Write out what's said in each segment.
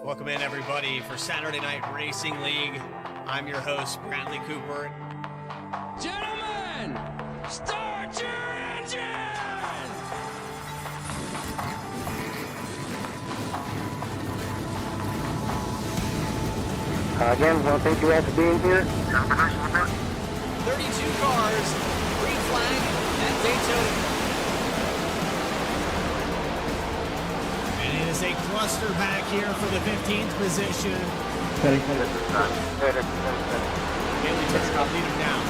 Welcome in, everybody, for Saturday Night Racing League. I'm your host, Bradley Cooper. Gentlemen, start your engines! Again, well, thank you all for being here. 32 cars, green flag at Daytona. And it is a cluster back here for the 15th position. Haley Turner will lead him down.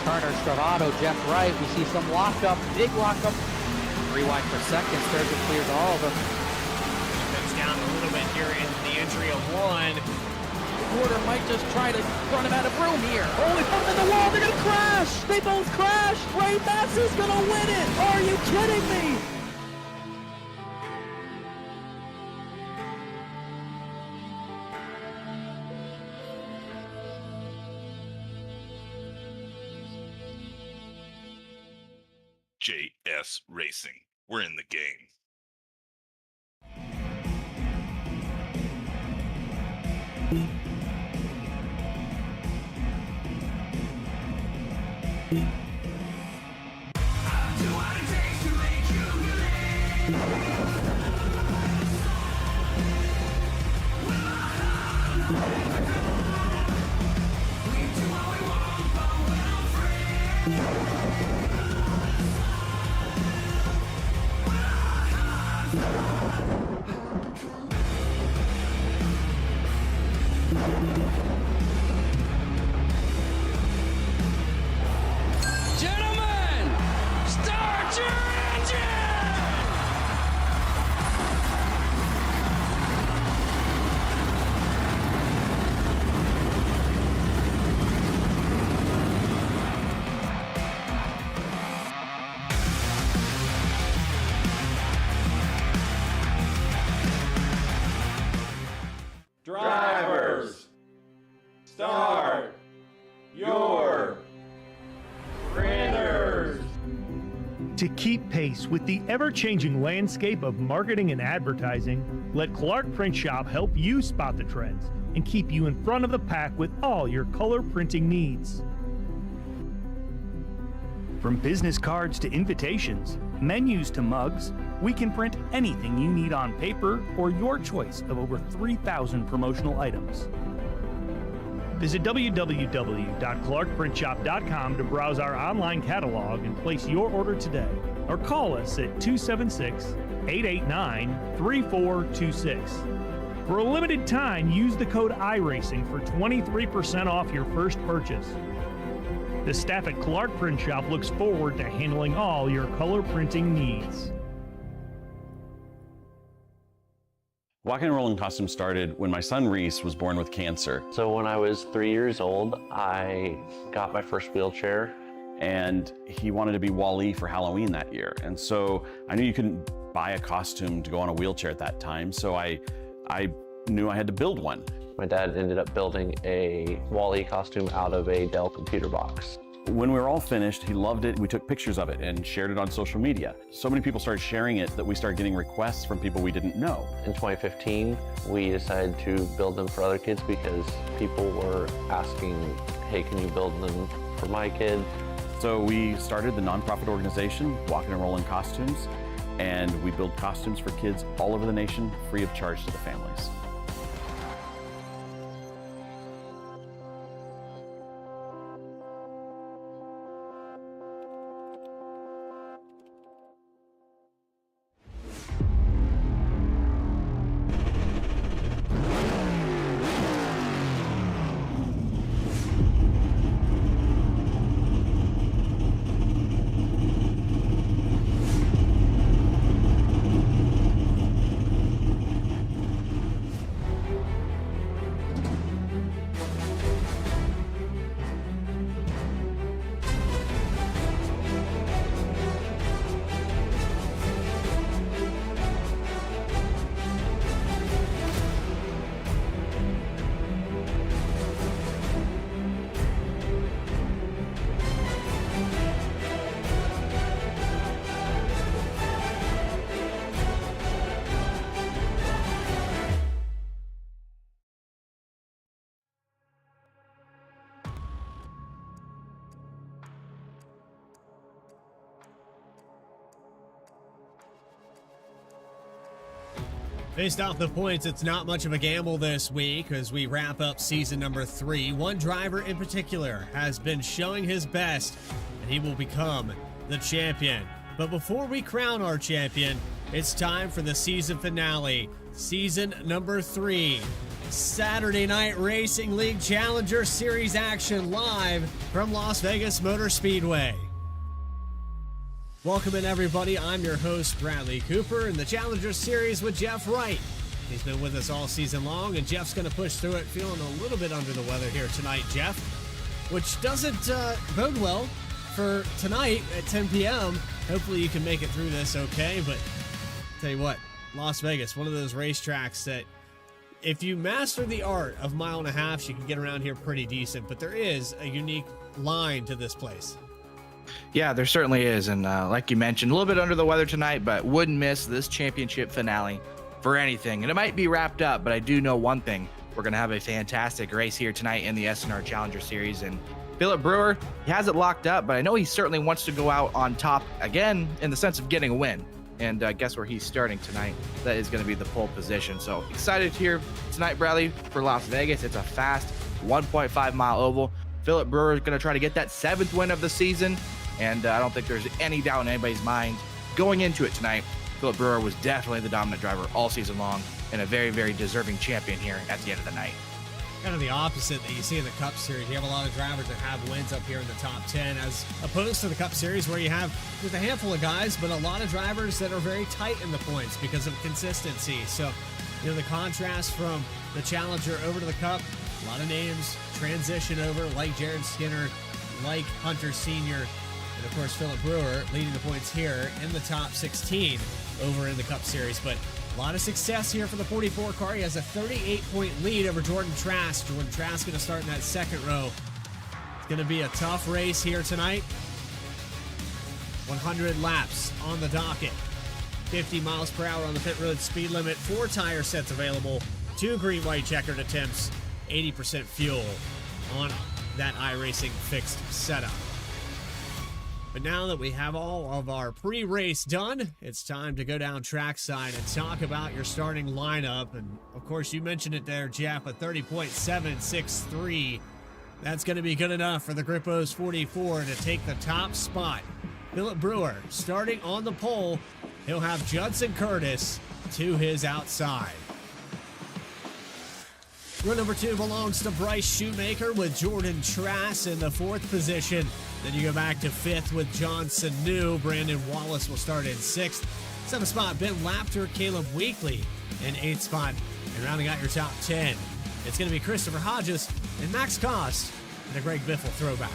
Turner, Stravato, Jeff Wright. We see some lockup, big lockup. Rewind for seconds. Thurston clears all of them. Comes down a little bit here in the entry of one. Porter might just try to run him out of room here. Oh, they put him in the wall. They're going to crash. They both crash. Ray Massey's going to win it. Are you kidding me? JS Racing. We're in the game. Gentlemen, start your engines! Drivers, start your printers. To keep pace with the ever-changing landscape of marketing and advertising, let Clark Print Shop help you spot the trends and keep you in front of the pack with all your color printing needs. From business cards to invitations, menus to mugs, we can print anything you need on paper or your choice of over 3,000 promotional items. Visit www.clarkprintshop.com to browse our online catalog and place your order today, or call us at 276-889-3426. For a limited time, use the code iRacing for 23% off your first purchase. The staff at Clark Print Shop looks forward to handling all your color printing needs. Walking and Rolling Costumes started when my son Reese was born with cancer. So when I was 3 years old, I got my first wheelchair. And he wanted to be Wall-E for Halloween that year. And so I knew you couldn't buy a costume to go on a wheelchair at that time. So I knew I had to build one. My dad ended up building a Wall-E costume out of a Dell computer box. When we were all finished, he loved it. We took pictures of it and shared it on social media. So many people started sharing it that we started getting requests from people we didn't know. In 2015, we decided to build them for other kids because people were asking, hey, can you build them for my kid? So we started the nonprofit organization, Walking and Rolling Costumes, and we build costumes for kids all over the nation, free of charge to the families. Based off the points, it's not much of a gamble this week as we wrap up season number 3. One driver in particular has been showing his best, and he will become the champion. But before we crown our champion, it's time for the season finale, season number 3. Saturday Night Racing League Challenger Series action live from Las Vegas Motor Speedway. Welcome in, everybody. I'm your host, Bradley Cooper, in the Challenger Series with Jeff Wright. He's been with us all season long, and Jeff's going to push through it, feeling a little bit under the weather here tonight, Jeff, which doesn't bode well for tonight at 10 p.m. Hopefully you can make it through this okay, but tell you what, Las Vegas, one of those racetracks that if you master the art of mile and a half, you can get around here pretty decent, but there is a unique line to this place. Yeah, there certainly is. And like you mentioned, a little bit under the weather tonight, but wouldn't miss this championship finale for anything. And it might be wrapped up, but I do know one thing. We're going to have a fantastic race here tonight in the SNR Challenger Series. And Philip Brewer, he has it locked up, but I know he certainly wants to go out on top again in the sense of getting a win. And guess where he's starting tonight? That is going to be the pole position. So excited here tonight, Bradley, for Las Vegas. It's a fast 1.5 mile oval. Philip Brewer is going to try to get that 7th win of the season, and I don't think there's any doubt in anybody's mind going into it tonight. Philip Brewer was definitely the dominant driver all season long and a very, very deserving champion here at the end of the night. Kind of the opposite that you see in the Cup Series. You have a lot of drivers that have wins up here in the top 10, as opposed to the Cup Series where you have just a handful of guys, but a lot of drivers that are very tight in the points because of consistency. So, you know, the contrast from the Challenger over to the Cup, a lot of names transition over, like Jared Skinner, like Hunter Sr., and of course Philip Brewer leading the points here in the top 16 over in the Cup Series. But a lot of success here for the 44 car. He has a 38-point lead over Jordan Trask. Jordan Trask going to start in that second row. It's going to be a tough race here tonight. 100 laps on the docket. 50 miles per hour on the pit road speed limit. 4 tire sets available. 2 green-white checkered attempts. 80% fuel on that iRacing fixed setup. But now that we have all of our pre-race done, it's time to go down trackside and talk about your starting lineup. And of course, you mentioned it there, Jeff, a 30.763. That's going to be good enough for the Grippos 44 to take the top spot. Philip Brewer starting on the pole. He'll have Judson Curtis to his outside. Row number 2 belongs to Bryce Shoemaker with Jordan Trask in the 4th position. Then you go back to 5th with John Sanu. Brandon Wallace will start in 6th. 7th spot, Ben Lapter, Caleb Weekly in 8th spot. And rounding out your top 10, it's going to be Christopher Hodges and Max Kost and a Greg Biffle throwback.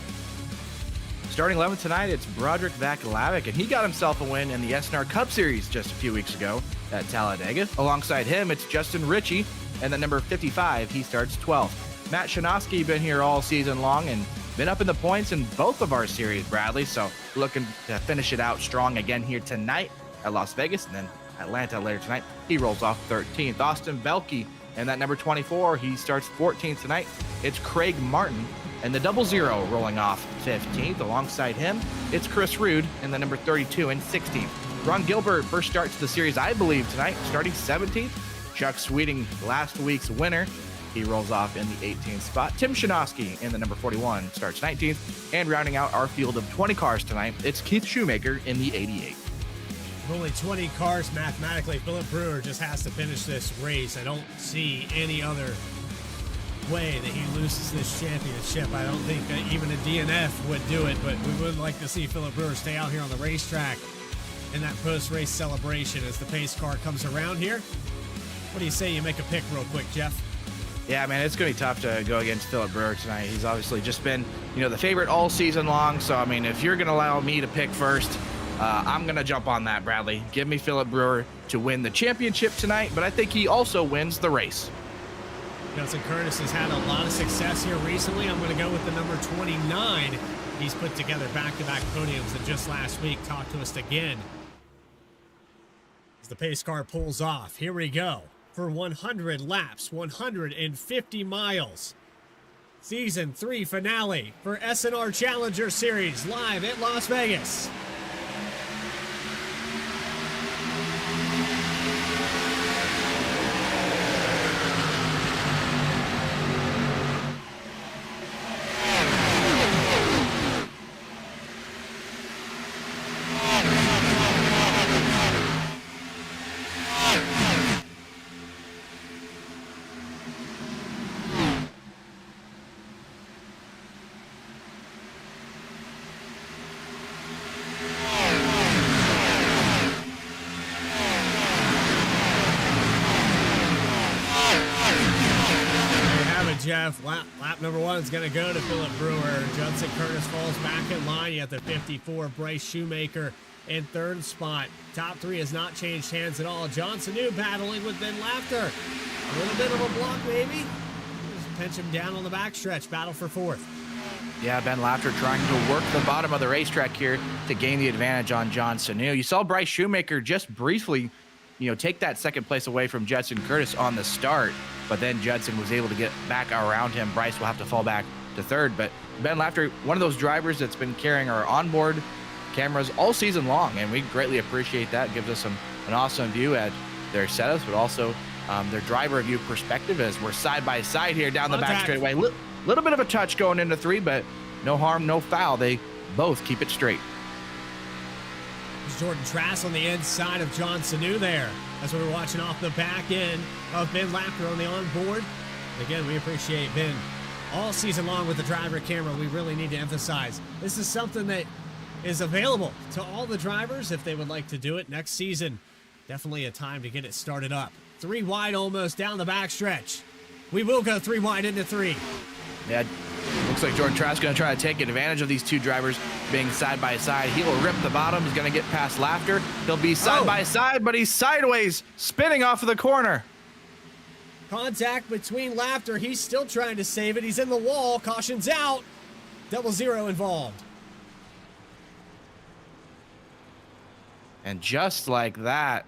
Starting 11th tonight, it's Broderick Vakalavic, and he got himself a win in the SNR Cup Series just a few weeks ago at Talladega. Alongside him, it's Justin Ritchie, and at number 55, he starts 12th. Matt Shanoski been here all season long and been up in the points in both of our series, Bradley, so looking to finish it out strong again here tonight at Las Vegas, and then Atlanta later tonight. He rolls off 13th. Austin Belke, and that number 24, he starts 14th tonight. It's Craig Martin, and the 00 rolling off 15th. Alongside him, it's Chris Rude in the number 32 and 16th. Ron Gilbert first start to the series, I believe, tonight, starting 17th. Chuck Sweeting, last week's winner. He rolls off in the 18th spot. Tim Shanoski in the number 41 starts 19th. And rounding out our field of 20 cars tonight, it's Keith Shoemaker in the 88. Only 20 cars mathematically. Philip Brewer just has to finish this race. I don't see any other way that he loses this championship. I don't think that even a DNF would do it, but we would like to see Philip Brewer stay out here on the racetrack in that post-race celebration as the pace car comes around here. What do you say you make a pick real quick, Jeff? Yeah, man, it's going to be tough to go against Philip Brewer tonight. He's obviously just been, the favorite all season long. So, I mean, if you're going to allow me to pick first, I'm going to jump on that, Bradley. Give me Philip Brewer to win the championship tonight, but I think he also wins the race. Judson Curtis has had a lot of success here recently. I'm going to go with the number 29. He's put together back-to-back podiums and just last week talked to us again. As the pace car pulls off, here we go. For 100 laps, 150 miles. Season 3 finale for SNR Challenger Series live at Las Vegas. Jeff. Lap number 1 is going to go to Philip Brewer. Judson Curtis falls back in line. You have the 54, Bryce Shoemaker in 3rd spot. Top 3 has not changed hands at all. John Sanu battling with Ben Laughter. A little bit of a block, maybe. Just pinch him down on the backstretch. Battle for 4th. Yeah, Ben Laughter trying to work the bottom of the racetrack here to gain the advantage on John Sanu. You saw Bryce Shoemaker just briefly, take that 2nd place away from Judson Curtis on the start, but then Judson was able to get back around him. Bryce will have to fall back to 3rd, but Ben Laughter, one of those drivers that's been carrying our onboard cameras all season long, and we greatly appreciate that. It gives us an awesome view at their setups, but also their driver view perspective as we're side by side here down the back straightaway. Little bit of a touch going into 3, but no harm, no foul. They both keep it straight. There's Jordan Trask on the inside of John Sanu there. That's what we're watching off the back end of Ben Laughter on the onboard. Again, we appreciate Ben all season long with the driver camera. We really need to emphasize this is something that is available to all the drivers if they would like to do it next season. Definitely a time to get it started up. 3 wide almost down the backstretch. We will go 3 wide into 3. Yeah, looks like Jordan Trask going to try to take advantage of these 2 drivers being side by side. He will rip the bottom. He's going to get past Laughter. He'll be side by side, but he's sideways, spinning off of the corner. Contact between Laughter. He's still trying to save it. He's in the wall. Caution's out. 0 involved. And just like that,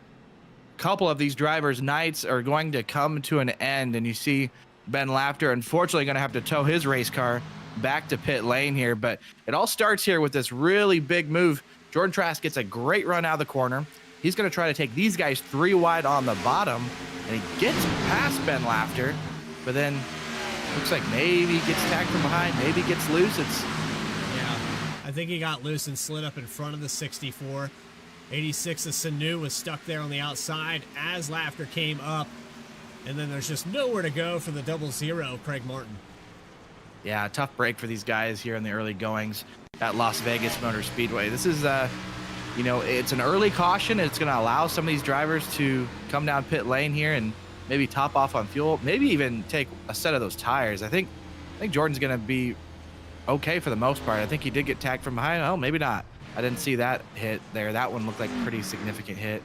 a couple of these drivers' nights are going to come to an end, and you see Ben Laughter unfortunately going to have to tow his race car back to pit lane here, but it all starts here with this really big move. Jordan Trask gets a great run out of the corner. He's going to try to take these guys 3 wide on the bottom, and he gets past Ben Laughter, but then looks like maybe he gets tagged from behind, maybe gets loose. Yeah, I think he got loose and slid up in front of the 64. 86 of Sanu was stuck there on the outside as Laughter came up. And then there's just nowhere to go for the 0, Craig Martin. Yeah, tough break for these guys here in the early goings at Las Vegas Motor Speedway. This is, it's an early caution. It's going to allow some of these drivers to come down pit lane here and maybe top off on fuel, maybe even take a set of those tires. I think Jordan's going to be okay for the most part. I think he did get tagged from behind. Oh, maybe not. I didn't see that hit there. That one looked like a pretty significant hit.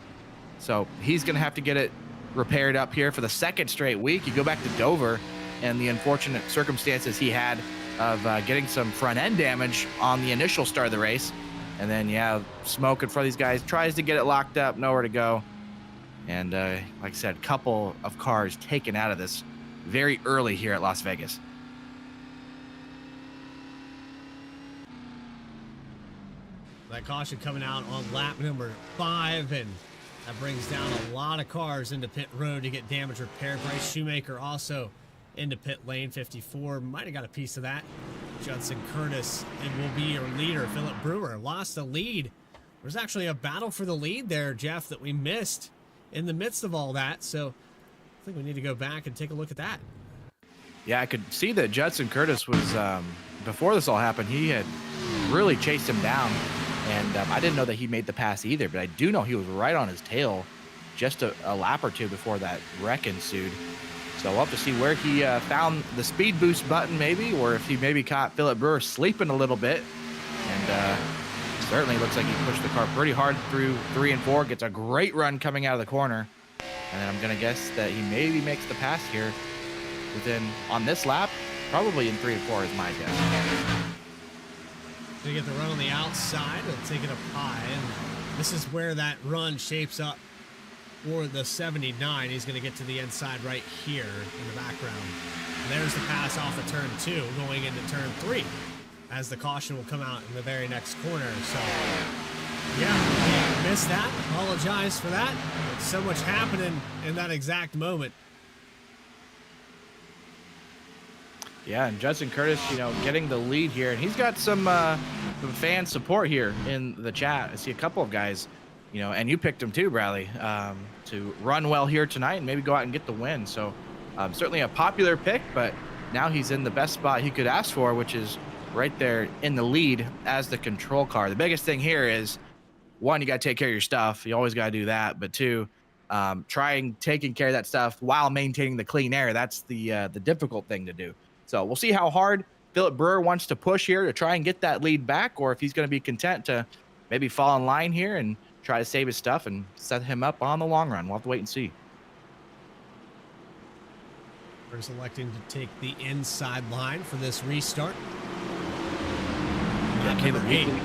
So he's going to have to get it repaired up here for the 2nd straight week. You go back to Dover and the unfortunate circumstances he had of getting some front end damage on the initial start of the race. And then, smoke in front of these guys, tries to get it locked up, nowhere to go. And like I said, couple of cars taken out of this very early here at Las Vegas. That caution coming out on lap number 5, and that brings down a lot of cars into pit road to get damage repaired. Bryce Shoemaker also into pit lane. 54 might have got a piece of that. Judson Curtis, and will be your leader. Philip Brewer lost the lead. There's actually a battle for the lead there, Jeff, that we missed in the midst of all that. So I think we need to go back and take a look at that. Yeah, I could see that Judson Curtis was, before this all happened, he had really chased him down. And I didn't know that he made the pass either, but I do know he was right on his tail just a lap or 2 before that wreck ensued. So we'll have to see where he found the speed boost button maybe, or if he maybe caught Philip Brewer sleeping a little bit. And certainly looks like he pushed the car pretty hard through 3 and 4, gets a great run coming out of the corner. And then I'm going to guess that he maybe makes the pass here on this lap, probably in 3 and 4 is my guess. To get the run on the outside, they'll take it up high, and this is where that run shapes up for the 79. He's going to get to the inside right here in the background. And there's the pass off of turn 2 going into turn 3 as the caution will come out in the very next corner. So yeah, we missed that. Apologize for that. There's so much happening in that exact moment. Yeah, and Judson Curtis, getting the lead here, and he's got some fan support here in the chat. I see a couple of guys, and you picked him too, Bradley, to run well here tonight and maybe go out and get the win. So certainly a popular pick, but now he's in the best spot he could ask for, which is right there in the lead as the control car. The biggest thing here is, 1, you got to take care of your stuff. You always got to do that. But 2, taking care of that stuff while maintaining the clean air. That's the difficult thing to do. So we'll see how hard Philip Brewer wants to push here to try and get that lead back, or if he's going to be content to maybe fall in line here and try to save his stuff and set him up on the long run. We'll have to wait and see. First electing to take the inside line for this restart. Caleb Weekley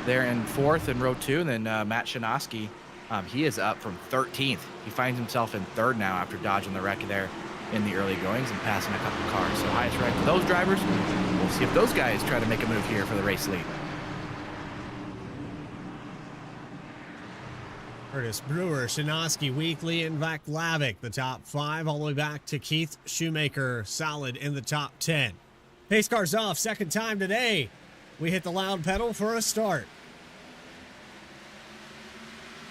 there in 4th in row 2, and then Matt Shanoski, he is up from 13th. He finds himself in 3rd now after dodging the wreck there in the early goings and passing a couple cars. So highest rank for those drivers. We'll see if those guys try to make a move here for the race lead. Curtis Brewer, Shanoski, Weekley, and Vaclavic, the top 5, all the way back to Keith Shoemaker, solid in the top 10. Pace cars off, second time today. We hit the loud pedal for a start.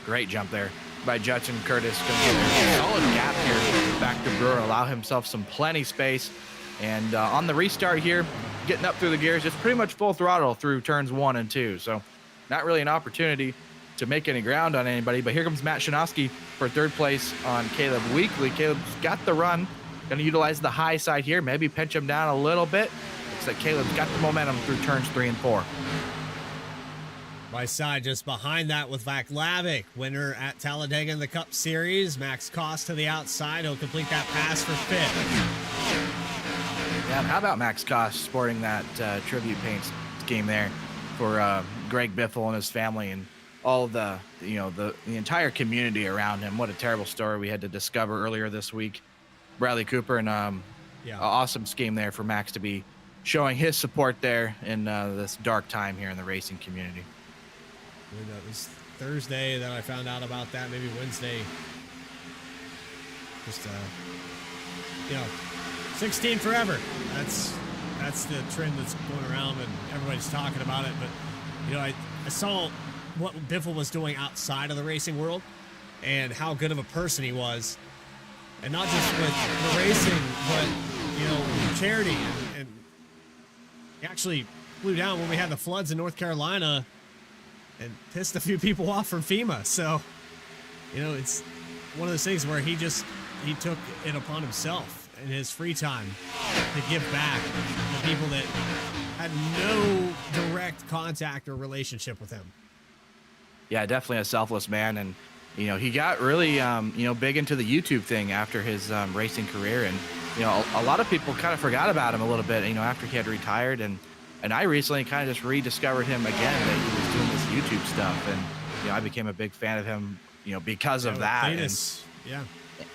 Great jump there by Judson Curtis. Solid gap here back to Brewer, allow himself some plenty space. And on the restart here, getting up through the gears, just pretty much full throttle through turns 1 and 2. So not really an opportunity to make any ground on anybody, but here comes Matt Shanoski for 3rd place on Caleb Weekley. Caleb's got the run, going to utilize the high side here, maybe pinch him down a little bit. Looks like Caleb's got the momentum through turns 3 and 4. By side just behind that with Vaclavic, winner at Talladega in the Cup Series. Max Cost to the outside, he'll complete that pass for 5th. Yeah, how about Max Cost sporting that tribute paint scheme there for Greg Biffle and his family and all the entire community around him. What a terrible story we had to discover earlier this week. Bradley Cooper, and an awesome scheme there for Max to be showing his support there in this dark time here in the racing community. It was Thursday that I found out about that, maybe Wednesday. Just 16 forever. That's the trend that's going around and everybody's talking about it. But I saw what Biffle was doing outside of the racing world and how good of a person he was, and not just with the racing, but with charity. And he actually flew down when we had the floods in North Carolina and pissed a few people off from FEMA. So it's one of those things where he took it upon himself in his free time to give back to people that had no direct contact or relationship with him. Yeah, definitely a selfless man. And, he got really, big into the YouTube thing after his racing career. And, a lot of people kind of forgot about him a little bit, after he had retired. And I recently kind of just rediscovered him again, that he was doing this YouTube stuff. And, I became a big fan of him, because of that.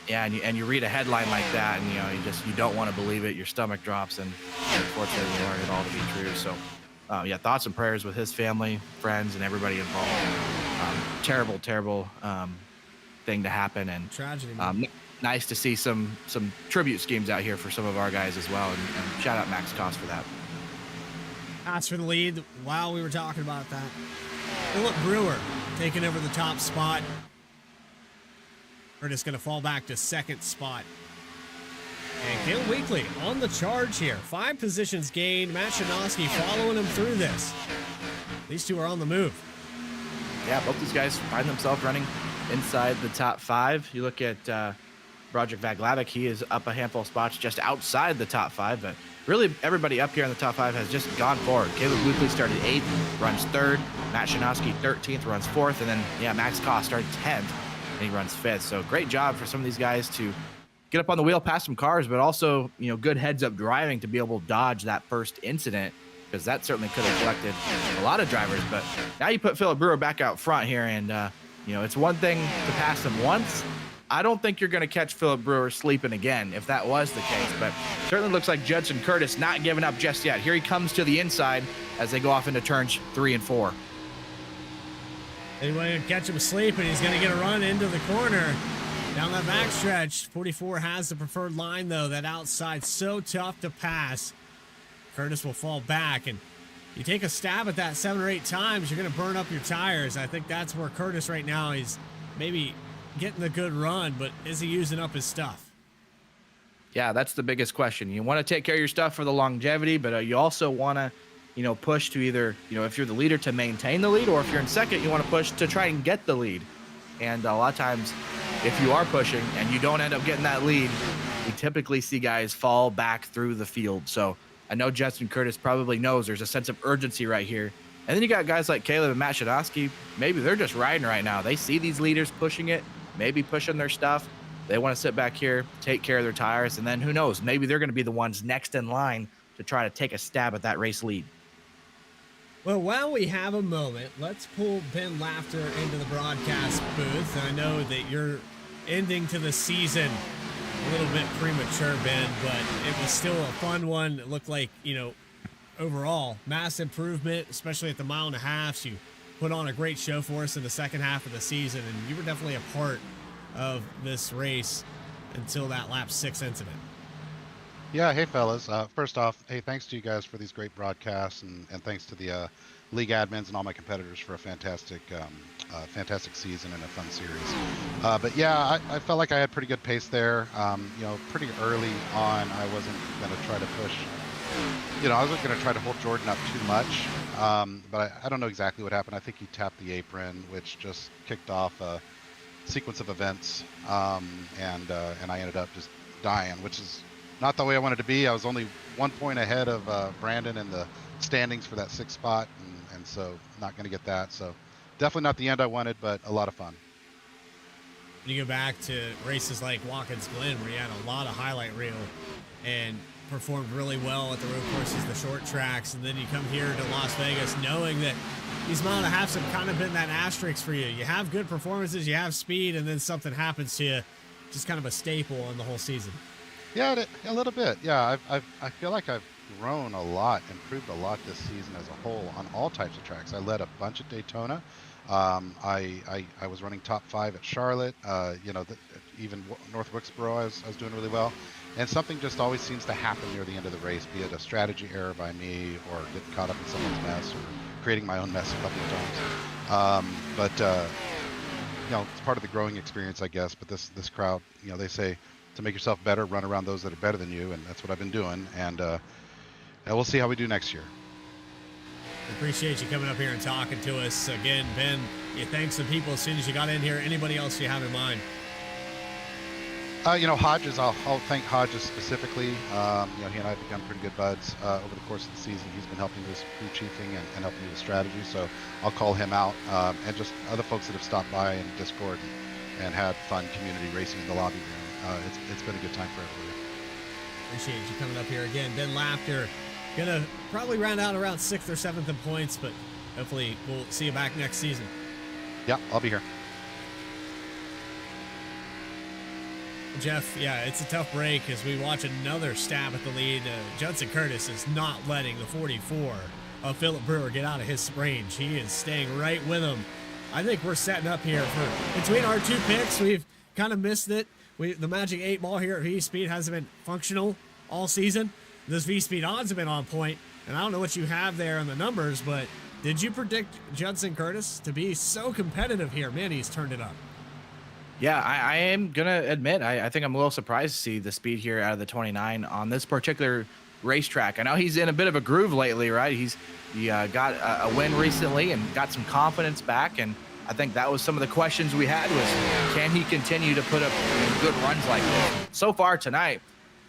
And you read a headline like that and, you don't want to believe it. Your stomach drops, and unfortunately we learned it all to be true. So, thoughts and prayers with his family, friends, and everybody involved. Terrible thing to happen, and tragedy. Nice to see some tribute schemes out here for some of our guys as well, and shout out Max Cost for that. Pass for the lead while we were talking about that. Philip Brewer taking over the top spot. We're just going to fall back to 2nd spot. And Caleb Weekley on the charge here. 5 positions gained. Matt Shanoski following him through this. These two are on the move. Yeah, both these guys find themselves running inside the top 5. You look at Broderick Vaclavic, he is up a handful of spots just outside the top 5, but really everybody up here in the top 5 has just gone forward. Caleb Weekley started 8th, runs 3rd. Matt Shanoski 13th, runs 4th, and then Max Cost started 10th, and he runs 5th. So great job for some of these guys to get up on the wheel past some cars, but also good heads-up driving to be able to dodge that first incident, because that certainly could have collected a lot of drivers. But now you put Philip Brewer back out front here, and it's one thing to pass him once. I don't think you're going to catch Philip Brewer sleeping again if that was the case, but certainly looks like Judson Curtis not giving up just yet. Here he comes to the inside as they go off into turns 3 and 4. They want to catch him sleeping. He's going to get a run into the corner down that backstretch. 44 has the preferred line, though. That outside so tough to pass. Curtis will fall back, and you take a stab at that 7 or 8 times, you're going to burn up your tires. I think that's where Curtis right now, he's maybe getting a good run, but is he using up his stuff? Yeah, that's the biggest question. You want to take care of your stuff for the longevity, but you also want to, push to either, if you're the leader, to maintain the lead, or if you're in second, you want to push to try and get the lead. And a lot of times, if you are pushing and you don't end up getting that lead, we typically see guys fall back through the field. So I know Justin Curtis probably knows there's a sense of urgency right here. And then you got guys like Caleb and Matt Shadowski. Maybe they're just riding right now. They see these leaders pushing it, maybe pushing their stuff. They want to sit back here, take care of their tires, and then who knows? Maybe they're going to be the ones next in line to try to take a stab at that race lead. Well, while we have a moment, let's pull Ben Laughter into the broadcast booth. I know that you're ending to the season a little bit premature, Ben, but it was still a fun one. It looked like, overall, mass improvement, especially at the 1.5 miles. You put on a great show for us in the second half of the season, and you were definitely a part of this race until that lap 6 incident. Yeah, hey fellas. First off, hey, thanks to you guys for these great broadcasts, and thanks to the league admins and all my competitors for a fantastic season and a fun series. But yeah, I felt like I had pretty good pace there. Pretty early on, I wasn't going to try to push. I wasn't going to try to hold Jordan up too much. But I don't know exactly what happened. I think he tapped the apron, which just kicked off a sequence of events, and I ended up just dying, which is not the way I wanted to be. I was only 1 point ahead of Brandon in the standings for that 6th spot, and so not going to get that. So definitely not the end I wanted, but a lot of fun. You go back to races like Watkins Glen, where you had a lot of highlight reel and performed really well at the road courses, the short tracks, and then you come here to Las Vegas knowing that these 1.5 miles have kind of been that asterisk for you. You have good performances, you have speed, and then something happens to you, just kind of a staple on the whole season. Yeah, a little bit. Yeah, I feel like I've grown a lot, improved a lot this season as a whole on all types of tracks. I led a bunch at Daytona. I was running top 5 at Charlotte. Even North Wilkesboro, I was doing really well. And something just always seems to happen near the end of the race, be it a strategy error by me or getting caught up in someone's mess or creating my own mess a couple of times. It's part of the growing experience, I guess. But this crowd, they say to make yourself better, run around those that are better than you, and that's what I've been doing. And we'll see how we do next year. Appreciate you coming up here and talking to us again, Ben. You thanked some people as soon as you got in here. Anybody else you have in mind? Hodges, I'll thank Hodges specifically. He and I have become pretty good buds over the course of the season. He's been helping me with crew chiefing and helping me with strategy, so I'll call him out. And just other folks that have stopped by in Discord and had fun community racing in the lobby room. It's been a good time for everybody. Appreciate you coming up here again. Ben Laughter, gonna probably round out around 6th or 7th in points, but hopefully we'll see you back next season. Yeah, I'll be here. Jeff, yeah, it's a tough break as we watch another stab at the lead. Judson Curtis is not letting the 44 of Philip Brewer get out of his range. He is staying right with him. I think we're setting up here for between our two picks. We've kind of missed it. The Magic 8 Ball here at V-Speed hasn't been functional all season. Those V-Speed odds have been on point, and I don't know what you have there in the numbers, but did you predict Judson Curtis to be so competitive here? Man, he's turned it up. Yeah, I am going to admit, I think I'm a little surprised to see the speed here out of the 29 on this particular racetrack. I know he's in a bit of a groove lately, right? He got a win recently and got some confidence back, and I think that was some of the questions we had was, can he continue to put up good runs like this? So far tonight,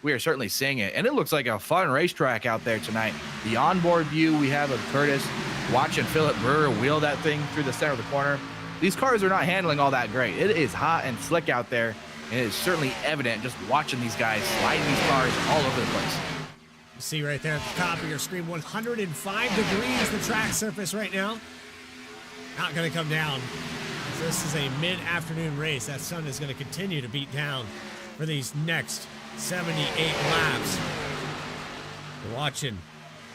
we are certainly seeing it, and it looks like a fun racetrack out there tonight. The onboard view we have of Curtis, watching Philip Brewer wheel that thing through the center of the corner. These cars are not handling all that great. It is hot and slick out there, and it is certainly evident just watching these guys sliding these cars all over the place. You see right there at the top of your screen, 105 degrees the track surface right now. Not going to come down. This is a mid-afternoon race. That sun is going to continue to beat down for these next 78 laps. We're watching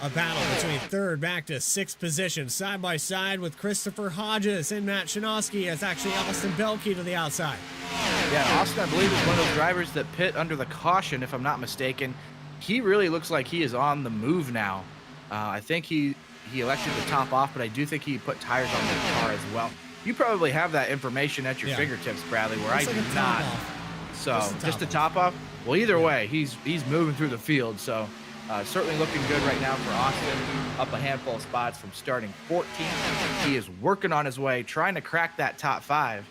a battle between 3rd back to 6th position, side by side with Christopher Hodges and Matt Shinosky. It's actually Austin Belkey to the outside. Yeah, Austin, I believe, is one of those drivers that pit under the caution, if I'm not mistaken. He really looks like he is on the move now. I think he elected to top off, but I do think he put tires on the car as well. You probably have that information at your fingertips, Bradley, where looks I do like not. So just a top off. Well, either way, he's moving through the field. So certainly looking good right now for Austin. Up a handful of spots from starting 14th. He is working on his way, trying to crack that top 5.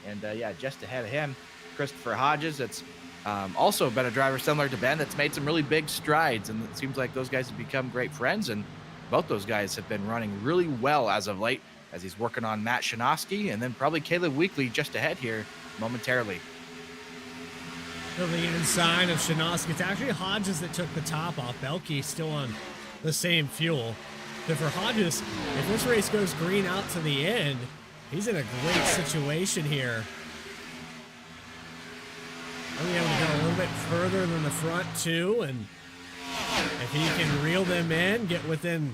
And yeah, just ahead of him, Christopher Hodges. It's Also been a driver similar to Ben that's made some really big strides, and it seems like those guys have become great friends, and both those guys have been running really well as of late as he's working on Matt Shinoski and then probably Caleb Weekly just ahead here momentarily. The inside of Shinoski. It's actually Hodges that took the top off. Belke still on the same fuel. But for Hodges, if this race goes green out to the end, he's in a great situation here. Only able to go a little bit further than the front two, and if he can reel them in, get within,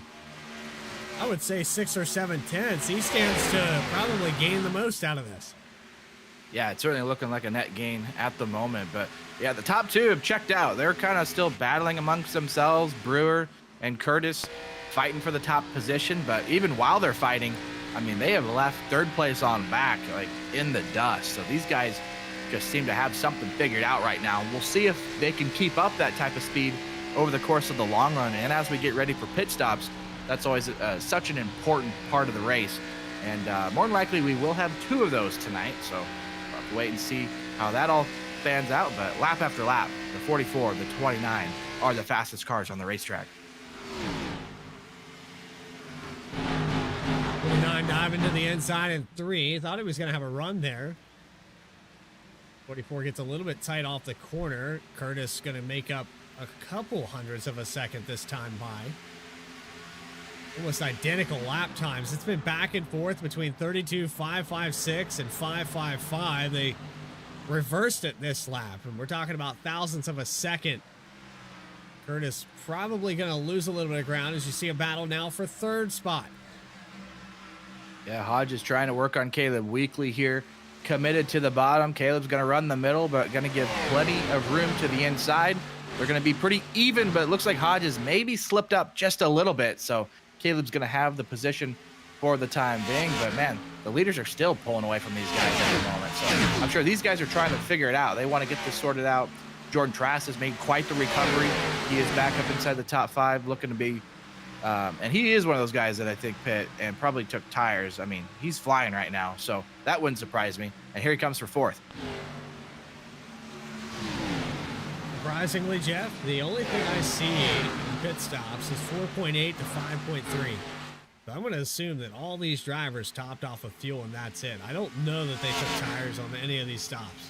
I would say 6 or 7 tenths, he stands to probably gain the most out of this. Yeah, it's certainly looking like a net gain at the moment. But yeah, the top two have checked out. They're kind of still battling amongst themselves. Brewer and Curtis fighting for the top position. But even while they're fighting, I mean, they have left third place on back, like in the dust. So these guys just seem to have something figured out right now. We'll see if they can keep up that type of speed over the course of the long run. And as we get ready for pit stops, that's always such an important part of the race. And more than likely, we will have 2 of those tonight. So we'll have to wait and see how that all fans out. But lap after lap, the 44, the 29 are the fastest cars on the racetrack. 29 diving to the inside in 3. Thought he was going to have a run there. 44 gets a little bit tight off the corner. Curtis going to make up a couple hundredths of a second this time by. Almost identical lap times. It's been back and forth between 32.556 and 5.55. They reversed it this lap, and we're talking about thousandths of a second. Curtis probably going to lose a little bit of ground as you see a battle now for 3rd spot. Yeah, Hodge is trying to work on Caleb Weekly here. Committed to the bottom. Caleb's going to run the middle, but going to give plenty of room to the inside. They're going to be pretty even, but it looks like Hodges maybe slipped up just a little bit. So Caleb's going to have the position for the time being. But, man, the leaders are still pulling away from these guys at the moment. So I'm sure these guys are trying to figure it out. They want to get this sorted out. Jordan Trask has made quite the recovery. He is back up inside the top 5, looking to be and he is one of those guys that I think pit and probably took tires. I mean, he's flying right now, so that wouldn't surprise me. And here he comes for 4th. Surprisingly, Jeff, the only thing I see in pit stops is 4.8 to 5.3. So I'm going to assume that all these drivers topped off of fuel and that's it. I don't know that they took tires on any of these stops.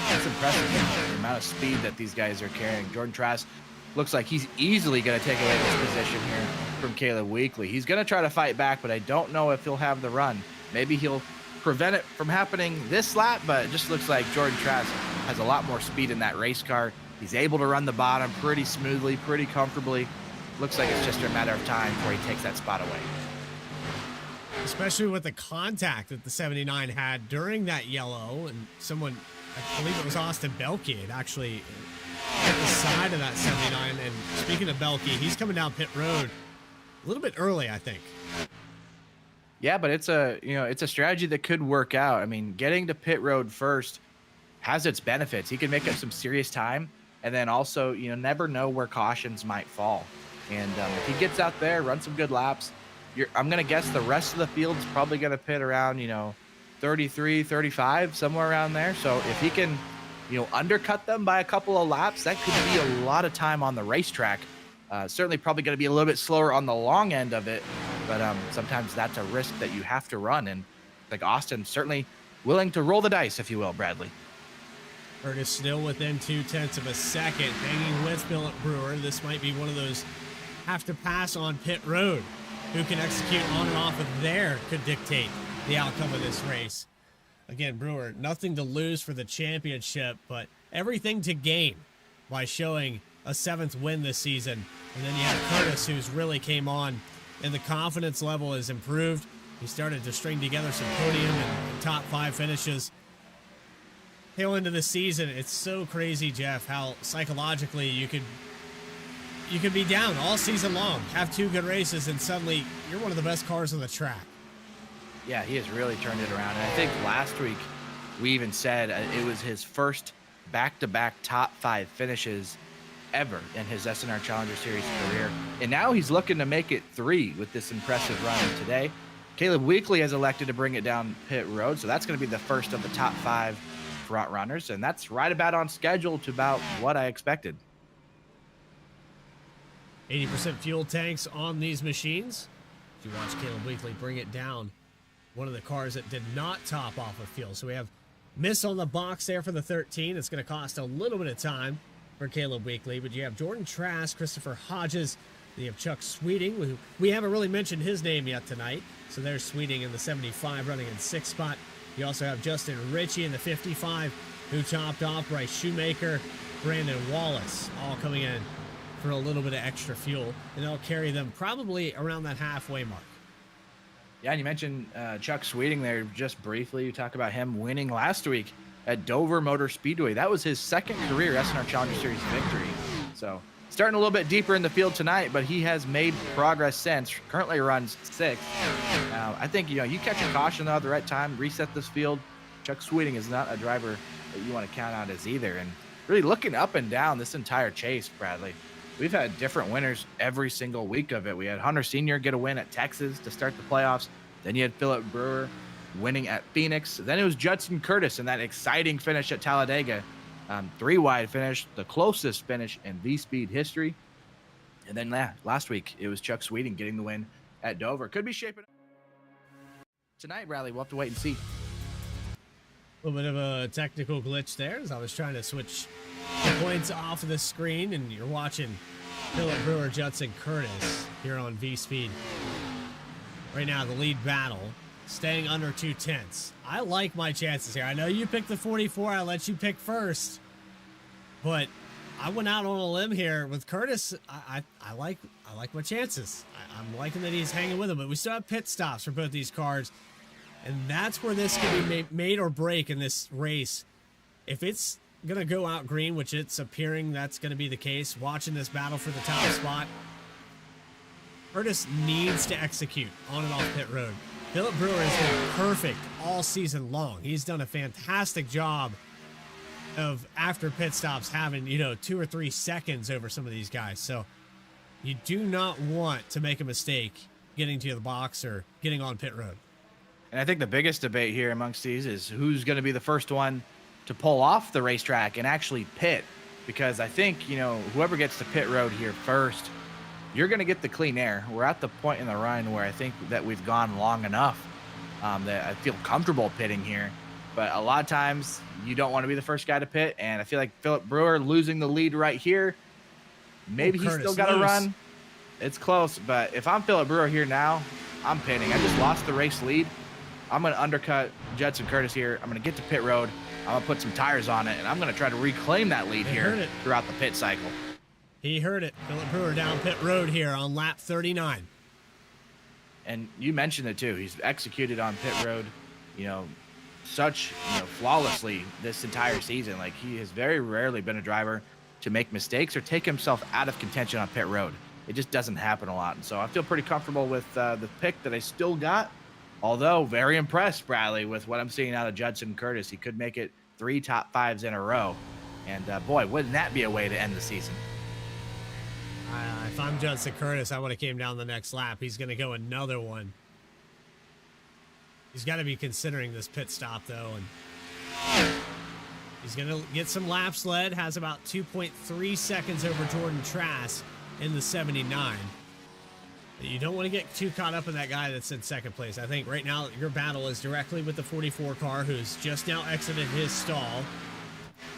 That's impressive, the amount of speed that these guys are carrying. Jordan Trask looks like he's easily going to take away this position here from Caleb Weekly. He's going to try to fight back, but I don't know if he'll have the run. Maybe he'll prevent it from happening this lap, but it just looks like Jordan Trask has a lot more speed in that race car. He's able to run the bottom pretty smoothly, pretty comfortably. Looks like it's just a matter of time before he takes that spot away. Especially with the contact that the 79 had during that yellow, and someone, I believe it was Austin Belke, it actually hit the side of that 79. And speaking of Belke, he's coming down pit road a little bit early, I think. Yeah, but it's a strategy that could work out. I mean, getting to pit road first has its benefits. He can make up some serious time, and then also, never know where cautions might fall. And if he gets out there, run some good laps, I'm going to guess the rest of the field's probably going to pit around, 33, 35, somewhere around there. So if he can, undercut them by a couple of laps, that could be a lot of time on the racetrack. Certainly probably going to be a little bit slower on the long end of it, but sometimes that's a risk that you have to run. And like Austin, certainly willing to roll the dice, if you will, Bradley. Curtis still within 0.2 of a second, hanging with Philip Brewer. This might be one of those have to pass on pit road. Who can execute on and off of there could dictate the outcome of this race. Again, Brewer, nothing to lose for the championship, but everything to gain by showing a 7th win this season. And then you have Curtis, who's really came on, and the confidence level has improved. He started to string together some podium and top 5 finishes. Tail into the season, it's so crazy, Jeff, how psychologically you could be down all season long, have 2 good races, and suddenly you're one of the best cars on the track. Yeah, he has really turned it around. And I think last week we even said it was his first back-to-back top 5 finishes ever in his SNR Challenger Series career. And now he's looking to make it 3 with this impressive run today. Caleb Weekly has elected to bring it down pit road, so that's going to be the first of the top 5 front runners, and that's right about on schedule to about what I expected. 80% fuel tanks on these machines. If you watch Caleb Weekly bring it down, one of the cars that did not top off of fuel. So we have miss on the box there for the 13. It's going to cost a little bit of time for Caleb Weekly, but you have Jordan Trask, Christopher Hodges, you have Chuck Sweeting, who we haven't really mentioned his name yet tonight. So there's Sweeting in the 75 running in 6th spot. You also have Justin Ritchie in the 55 who topped off. Bryce Shoemaker, Brandon Wallace all coming in for a little bit of extra fuel, and they'll carry them probably around that halfway mark. Yeah, and you mentioned Chuck Sweeting there just briefly. You talk about him winning last week at Dover Motor Speedway. That was his second career SNR Challenger Series victory. So starting a little bit deeper in the field tonight, but he has made progress since. Currently runs 6th. I think, you catch a caution though at the right time, reset this field. Chuck Sweeting is not a driver that you want to count out as either. And really looking up and down this entire chase, Bradley, we've had different winners every single week of it. We had Hunter Sr. get a win at Texas to start the playoffs. Then you had Philip Brewer winning at Phoenix. Then it was Judson Curtis in that exciting finish at Talladega. 3-wide finish, the closest finish in V-Speed history. And then last week, it was Chuck Sweeting getting the win at Dover. Could be shaping up tonight, Bradley. We'll have to wait and see. A little bit of a technical glitch there as I was trying to switch the points off of the screen, and you're watching Philip Brewer, Judson Curtis here on V-Speed. Right now, the lead battle, staying under 2/10. I like my chances here. I know you picked the 44. I let you pick first, but I went out on a limb here with Curtis. I like my chances. I'm liking that he's hanging with him, but we still have pit stops for both these cars, and that's where this can be made or break in this race. If it's going to go out green, which it's appearing that's going to be the case, watching this battle for the top spot, Curtis needs to execute on and off pit road. Philip Brewer has been perfect all season long. He's done a fantastic job of, after pit stops, having, 2 or 3 seconds over some of these guys. So you do not want to make a mistake getting to the box or getting on pit road. And I think the biggest debate here amongst these is who's going to be the first one to pull off the racetrack and actually pit. Because I think, whoever gets to pit road here first, you're going to get the clean air. We're at the point in the run where I think that we've gone long enough that I feel comfortable pitting here. But a lot of times you don't want to be the first guy to pit. And I feel like Philip Brewer losing the lead right here, maybe he's still got to run. It's close. But if I'm Philip Brewer here now, I'm pitting. I just lost the race lead. I'm going to undercut Judson Curtis here. I'm going to get to pit road. I'm going to put some tires on it, and I'm going to try to reclaim that lead here throughout the pit cycle. He heard it. Philip Brewer down pit road here on lap 39. And you mentioned it too. He's executed on pit road, flawlessly this entire season. Like, he has very rarely been a driver to make mistakes or take himself out of contention on pit road. It just doesn't happen a lot. And so I feel pretty comfortable with the pick that I still got. Although very impressed, Bradley, with what I'm seeing out of Judson Curtis. He could make it 3 top 5s in a row. And boy, wouldn't that be a way to end the season? If I'm Judson Curtis, I would have came down the next lap. He's going to go another one. He's got to be considering this pit stop, though. And he's going to get some laps led. Has about 2.3 seconds over Jordan Trask in the 79. You don't want to get too caught up in that guy that's in second place. I think right now your battle is directly with the 44 car, who's just now exited his stall.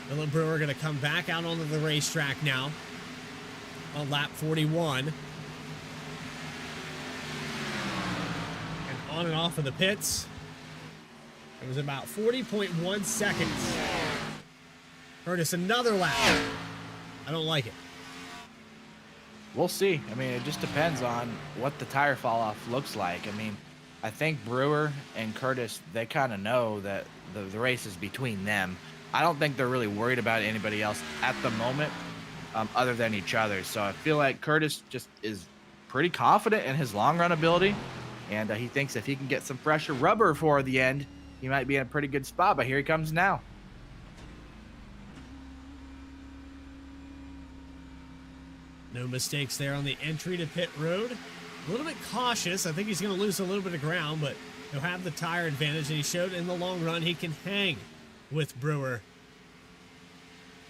Philip Brewer going to come back out onto the racetrack now on lap 41. And on and off of the pits. It was about 40.1 seconds. Curtis, another lap. I don't like it. We'll see. I mean, it just depends on what the tire fall off looks like. I mean, I think Brewer and Curtis, they kind of know that the race is between them. I don't think they're really worried about anybody else at the moment other than each other. So I feel like Curtis just is pretty confident in his long run ability. And he thinks if he can get some fresher rubber for the end, he might be in a pretty good spot. But here he comes now. No mistakes there on the entry to pit road. A little bit cautious. I think he's going to lose a little bit of ground, but he'll have the tire advantage, and he showed in the long run he can hang with Brewer.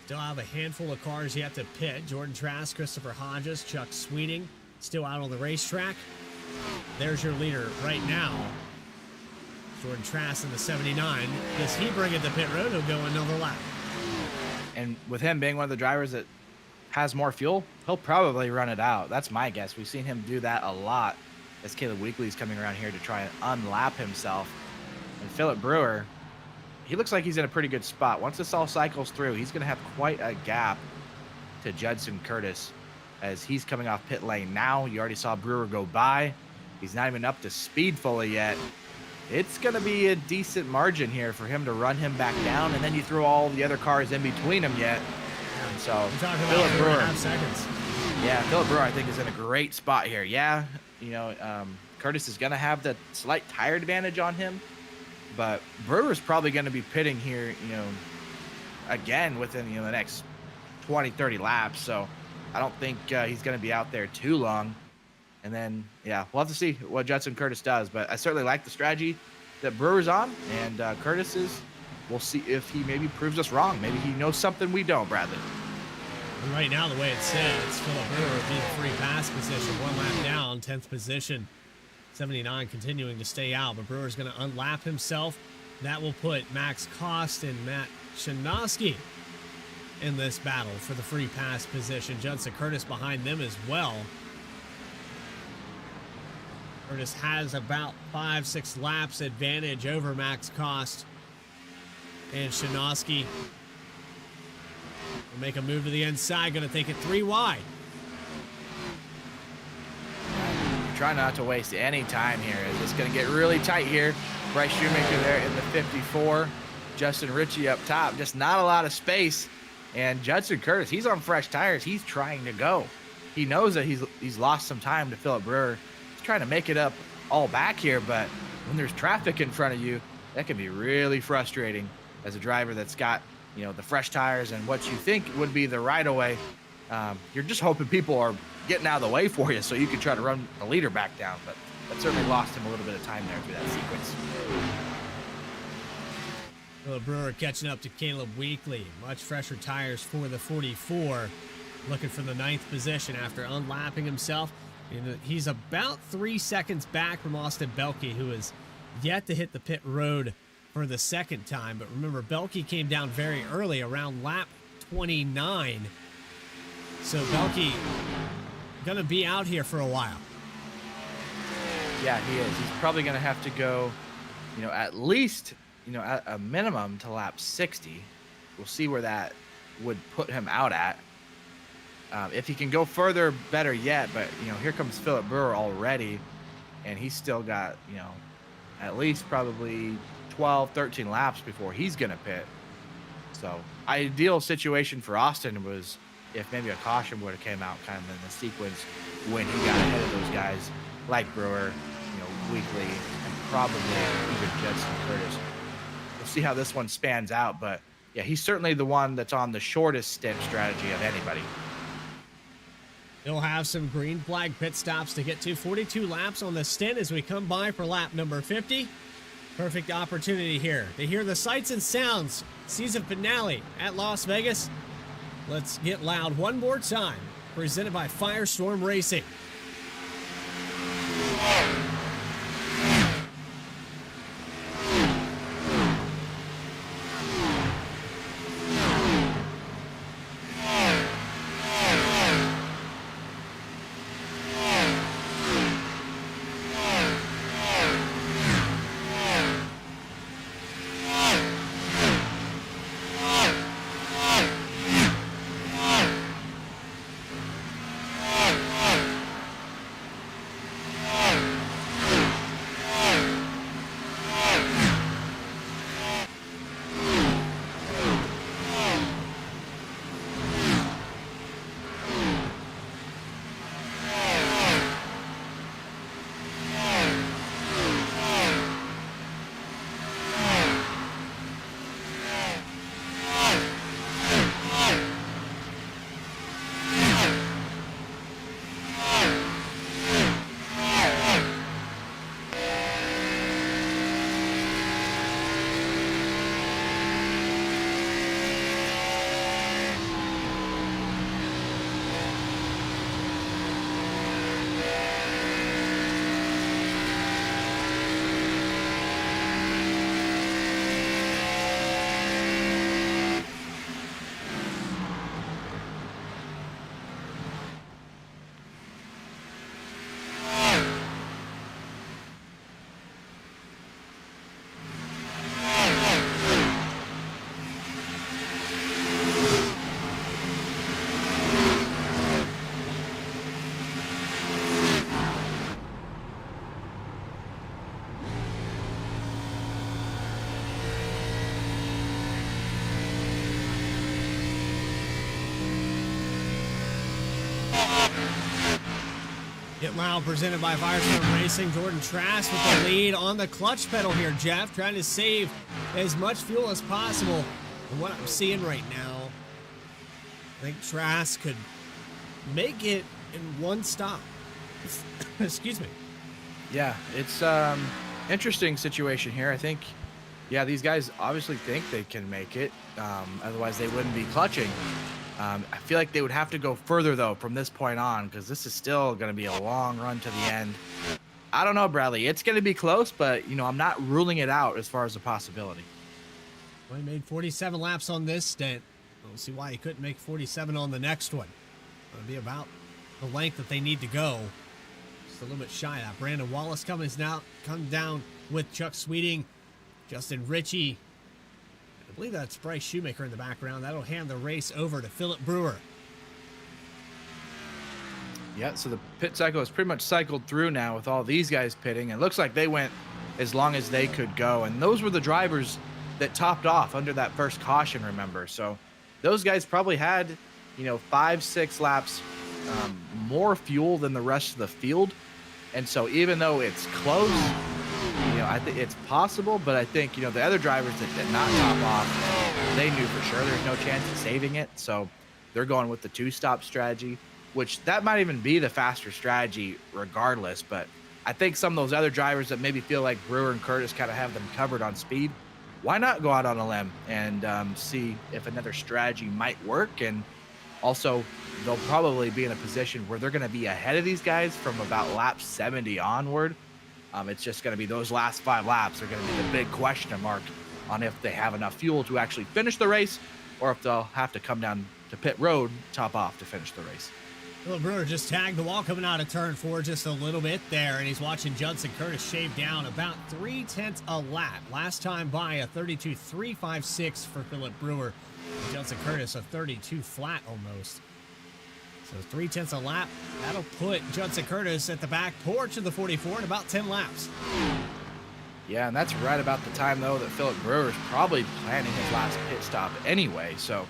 Still have a handful of cars yet to pit. Jordan Trask, Christopher Hodges, Chuck Sweeting still out on the racetrack. There's your leader right now. Jordan Trask in the 79. Does he bring it to pit road? He'll go another lap. And with him being one of the drivers that has more fuel, he'll probably run it out. That's my guess. We've seen him do that a lot as Caleb Weekly's coming around here to try and unlap himself. And Philip Brewer, he looks like he's in a pretty good spot. Once this all cycles through, he's going to have quite a gap to Judson Curtis as he's coming off pit lane now. You already saw Brewer go by. He's not even up to speed fully yet. It's going to be a decent margin here for him to run him back down, and then you throw all the other cars in between him yet. And so Philip Brewer, 4.5 seconds. Yeah, Philip Brewer, I think, is in a great spot here. Yeah, you know, Curtis is going to have the slight tire advantage on him, but Brewer's probably going to be pitting here, you know, again within, you know, the next 20, 30 laps. So I don't think he's going to be out there too long. And then, yeah, we'll have to see what Judson Curtis does. But I certainly like the strategy that Brewer's on, and Curtis is. We'll see if he maybe proves us wrong. Maybe he knows something we don't, Bradley. And right now, the way it's set, it's Philip Brewer being free pass position, 1 lap down, 10th position. 79 continuing to stay out, but Brewer's going to unlap himself. That will put Max Kost and Matt Shinosky in this battle for the free pass position. Judson Curtis behind them as well. Curtis has about 5-6 laps advantage over Max Kost. And Shinosky will make a move to the inside, going to take it 3 wide. Try not to waste any time here. It's going to get really tight here. Bryce Shoemaker there in the 54. Justin Ritchie up top. Just not a lot of space. And Judson Curtis, he's on fresh tires. He's trying to go. He knows that he's lost some time to Philip Brewer. He's trying to make it up all back here, but when there's traffic in front of you, that can be really frustrating as a driver that's got, you know, the fresh tires and what you think would be the right of way. You're just hoping people are getting out of the way for you so you can try to run the leader back down, but that certainly lost him a little bit of time there through that sequence. Philip Brewer catching up to Caleb Weekly. Much fresher tires for the 44. Looking for the 9th position after unlapping himself. He's about 3 seconds back from Austin Belke, who is yet to hit the pit road for the second time. But remember, Belke came down very early, around lap 29. So Belke going to be out here for a while. Yeah, he is. He's probably going to have to go, you know, at least, you know, at a minimum to lap 60. We'll see where that would put him out at. If he can go further, better yet. But, you know, here comes Philip Brewer already, and he's still got, you know, at least probably 12, 13 laps before he's going to pit. So, ideal situation for Austin was if maybe a caution would have came out kind of in the sequence when he got ahead of those guys like Brewer, you know, Weekly, and probably even Judson Curtis. We'll see how this one spans out, but yeah, he's certainly the one that's on the shortest stint strategy of anybody. He'll have some green flag pit stops to get to. 42 laps on the stint as we come by for lap number 50. Perfect opportunity here to hear the sights and sounds. Season finale at Las Vegas. Let's get loud one more time. Presented by FireStorm Racing. now presented by FireStorm Racing. Jordan Trask with the lead on the clutch pedal here, Jeff, trying to save as much fuel as possible. And what I'm seeing right now, I think Trask could make it in one stop. Excuse me. Yeah, it's interesting situation here. I think, yeah, these guys obviously think they can make it. Otherwise, they wouldn't be clutching. I feel like they would have to go further, though, from this point on, because this is still going to be a long run to the end. I don't know, Bradley. It's going to be close, but, you know, I'm not ruling it out as far as a possibility. Well, he made 47 laps on this stint. We'll see why he couldn't make 47 on the next one. It'll be about the length that they need to go. Just a little bit shy of that. Brandon Wallace come down with Chuck Sweeting, Justin Ritchie. I believe that's Bryce Shoemaker in the background. That'll hand the race over to Philip Brewer. Yeah, so the pit cycle is pretty much cycled through now with all these guys pitting. It looks like they went as long as they could go. And those were the drivers that topped off under that first caution, remember. So those guys probably had, you know, 5-6 laps more fuel than the rest of the field. And so even though it's close, you know, I think it's possible, but I think, you know, the other drivers that did not top off, they knew for sure there's no chance of saving it. So they're going with the 2-stop strategy, which that might even be the faster strategy regardless. But I think some of those other drivers that maybe feel like Brewer and Curtis kind of have them covered on speed, why not go out on a limb and see if another strategy might work? And also, they'll probably be in a position where they're going to be ahead of these guys from about lap 70 onward. It's just going to be those last 5 laps are going to be the big question mark on if they have enough fuel to actually finish the race, or if they'll have to come down to pit road, top off to finish the race. Philip Brewer just tagged the wall coming out of turn 4 just a little bit there, and he's watching Judson Curtis shave down about 0.3 a lap. Last time by a 32.356 for Philip Brewer. And Judson Curtis a 32 flat almost. So 0.3 a lap. That'll put Judson Curtis at the back porch of the 44 in about 10 laps. Yeah, and that's right about the time, though, that Philip Brewer is probably planning his last pit stop anyway. So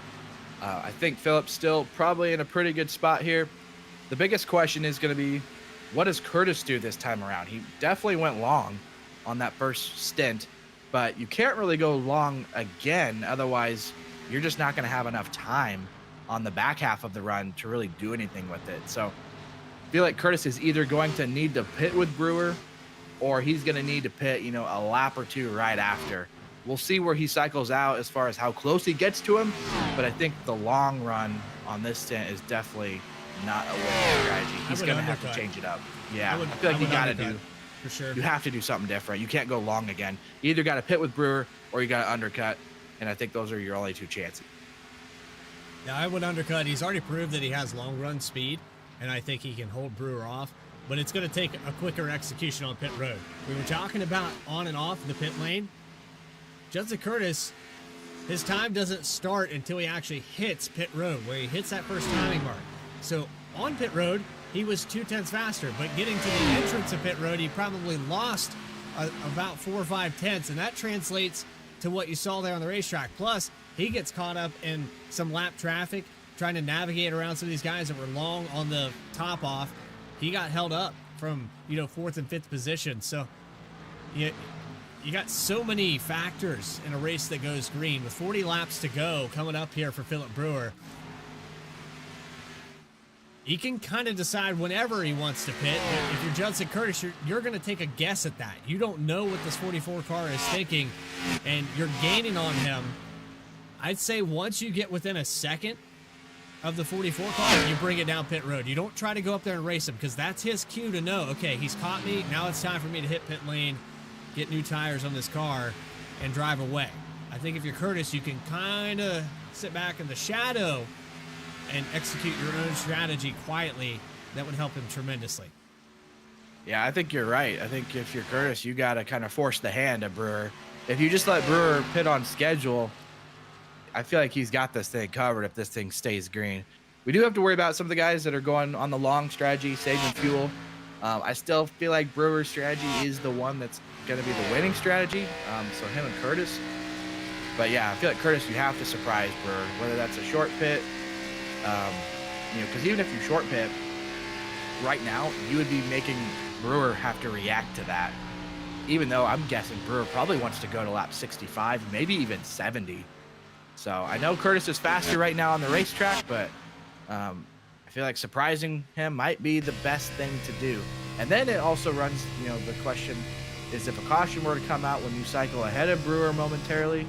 I think Philip's still probably in a pretty good spot here. The biggest question is going to be, what does Curtis do this time around? He definitely went long on that first stint, but you can't really go long again. Otherwise, you're just not going to have enough time on the back half of the run to really do anything with it. So I feel like Curtis is either going to need to pit with Brewer, or he's going to need to pit, you know, a lap or 2 right after. We'll see where he cycles out as far as how close he gets to him, but I think the long run on this stint is definitely not a winning strategy. He's going to have to change it up. Yeah, I feel like you got to do, for sure. You have to do something different. You can't go long again. You either got to pit with Brewer or you got to undercut, and I think those are your only 2 chances. Yeah, I would undercut. He's already proved that he has long run speed, and I think he can hold Brewer off, but it's going to take a quicker execution on pit road. We were talking about on and off the pit lane. Judson Curtis, his time doesn't start until he actually hits pit road, where he hits that first timing mark. So on pit road, he was 0.2 faster, but getting to the entrance of pit road, he probably lost about 4 or 5 tenths, and that translates to what you saw there on the racetrack. Plus, he gets caught up in some lap traffic, trying to navigate around some of these guys that were long on the top off. He got held up from, you know, 4th and 5th position. So you got so many factors in a race that goes green. With 40 laps to go coming up here for Philip Brewer, he can kind of decide whenever he wants to pit. But if you're Judson Curtis, you're going to take a guess at that. You don't know what this 44 car is thinking, and you're gaining on him. I'd say once you get within a second of the 44 car, you bring it down pit road. You don't try to go up there and race him, because that's his cue to know, okay, he's caught me. Now it's time for me to hit pit lane, get new tires on this car, and drive away. I think if you're Curtis, you can kind of sit back in the shadow and execute your own strategy quietly. That would help him tremendously. Yeah, I think you're right. I think if you're Curtis, you got to kind of force the hand of Brewer. If you just let Brewer pit on schedule, I feel like he's got this thing covered if this thing stays green. We do have to worry about some of the guys that are going on the long strategy, saving fuel. I still feel like Brewer's strategy is the one that's going to be the winning strategy. So him and Curtis. But yeah, I feel like Curtis, you have to surprise Brewer, whether that's a short pit, you know, because even if you short pit, right now, you would be making Brewer have to react to that. Even though I'm guessing Brewer probably wants to go to lap 65, maybe even 70. So I know Curtis is faster right now on the racetrack, but I feel like surprising him might be the best thing to do. And then it also runs, the question is if a caution were to come out when you cycle ahead of Brewer momentarily,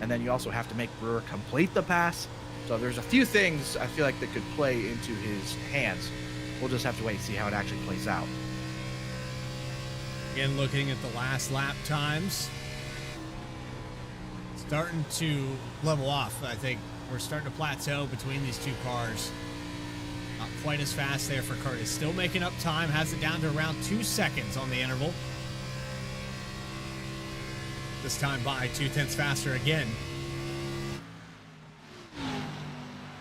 and then you also have to make Brewer complete the pass. So there's a few things I feel like that could play into his hands. We'll just have to wait and see how it actually plays out. Again, looking at the last lap times, starting to level off. I think we're starting to plateau between these two cars. Not quite as fast there for Curtis. Still making up time, has it down to around 2 seconds on the interval. This time by 0.2 faster again.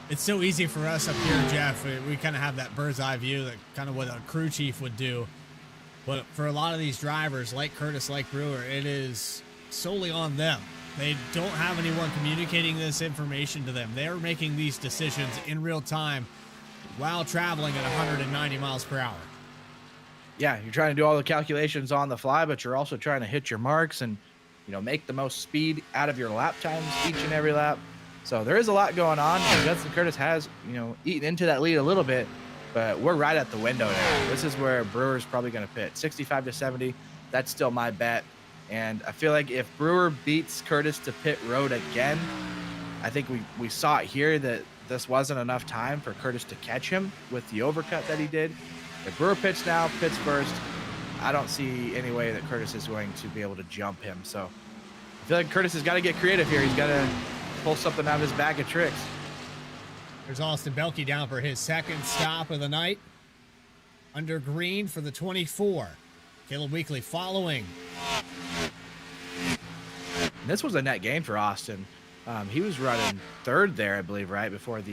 It's so easy for us up here, Jeff. We kind of have that bird's eye view, that kind of what a crew chief would do. But for a lot of these drivers, like Curtis, like Brewer, it is solely on them. They don't have anyone communicating this information to them. They're making these decisions in real time while traveling at 190 miles per hour. Yeah, you're trying to do all the calculations on the fly, but you're also trying to hit your marks and, make the most speed out of your lap times each and every lap. So there is a lot going on. Judson Curtis has, eaten into that lead a little bit, but we're right at the window now. This is where Brewer's probably going to pit. 65 to 70, that's still my bet. And I feel like if Brewer beats Curtis to pit road again, I think we saw it here that this wasn't enough time for Curtis to catch him with the overcut that he did. If Brewer pits now, pits first, I don't see any way that Curtis is going to be able to jump him. So I feel like Curtis has got to get creative here. He's got to pull something out of his bag of tricks. There's Austin Belke down for his second stop of the night. Under green for the 24. Caleb Weekly following. And this was a net gain for Austin. He was running third there, I believe, right before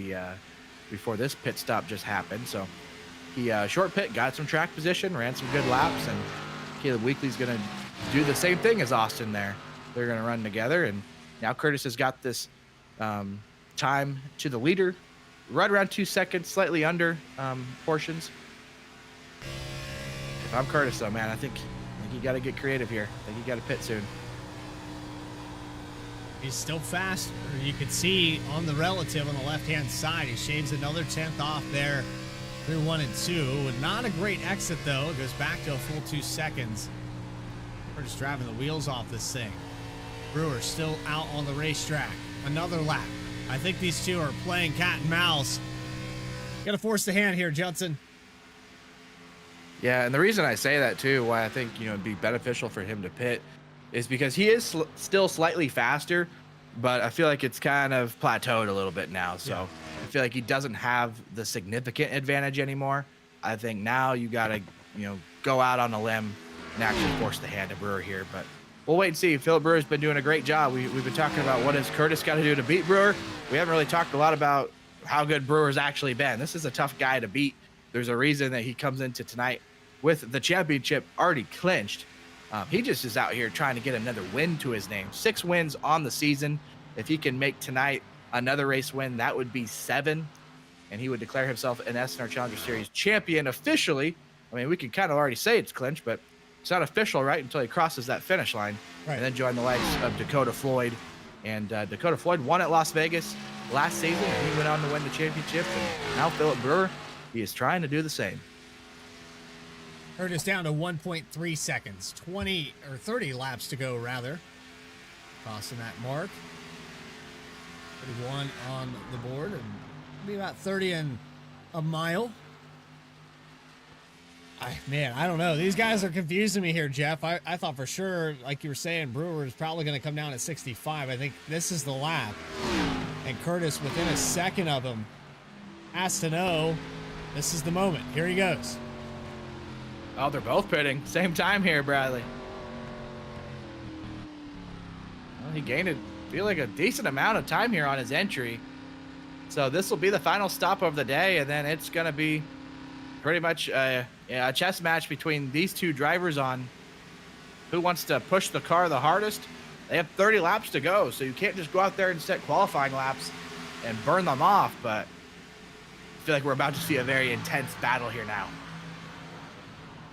before this pit stop just happened. So he short pit, got some track position, ran some good laps, and Caleb Weekly's going to do the same thing as Austin there. They're going to run together, and now Curtis has got this time to the leader, right around 2 seconds, slightly under portions. If I'm Curtis, though, man, I think you got to get creative here. I think you got to pit soon. He's still fast. You can see on the relative on the left-hand side, he shaves another 10th off there through 1 and 2. Not a great exit, though. It goes back to a full 2 seconds. We're just driving the wheels off this thing. Brewer still out on the racetrack. Another lap. I think these two are playing cat and mouse. Got to force the hand here, Judson. Yeah, and the reason I say that, too, why I think, it'd be beneficial for him to pit, is because he is still slightly faster, but I feel like it's kind of plateaued a little bit now. So yeah. I feel like he doesn't have the significant advantage anymore. I think now you got to, go out on a limb and actually force the hand of Brewer here. But we'll wait and see. Philip Brewer's been doing a great job. We've been talking about what has Curtis got to do to beat Brewer. We haven't really talked a lot about how good Brewer's actually been. This is a tough guy to beat. There's a reason that he comes into tonight with the championship already clinched. He just is out here trying to get another win to his name. 6 wins on the season. If he can make tonight another race win, that would be 7. And he would declare himself an SNR Challenger Series champion officially. I mean, we can kind of already say it's clinched, but it's not official, right, until he crosses that finish line. Right. And then join the likes of Dakota Floyd. And Dakota Floyd won at Las Vegas last season, and he went on to win the championship. And now Philip Brewer, he is trying to do the same. Curtis down to 1.3 seconds. 30 laps to go, rather. Crossing that mark. 31 on the board, and be about 30 in a mile. I don't know. These guys are confusing me here, Jeff. I thought for sure, like you were saying, Brewer is probably going to come down at 65. I think this is the lap. And Curtis, within a second of him, has to know this is the moment. Here he goes. Oh, they're both pitting. Same time here, Bradley. Well, he gained, feel like, a decent amount of time here on his entry. So this will be the final stop of the day, and then it's going to be pretty much a chess match between these two drivers on who wants to push the car the hardest. They have 30 laps to go, so you can't just go out there and set qualifying laps and burn them off, but I feel like we're about to see a very intense battle here now.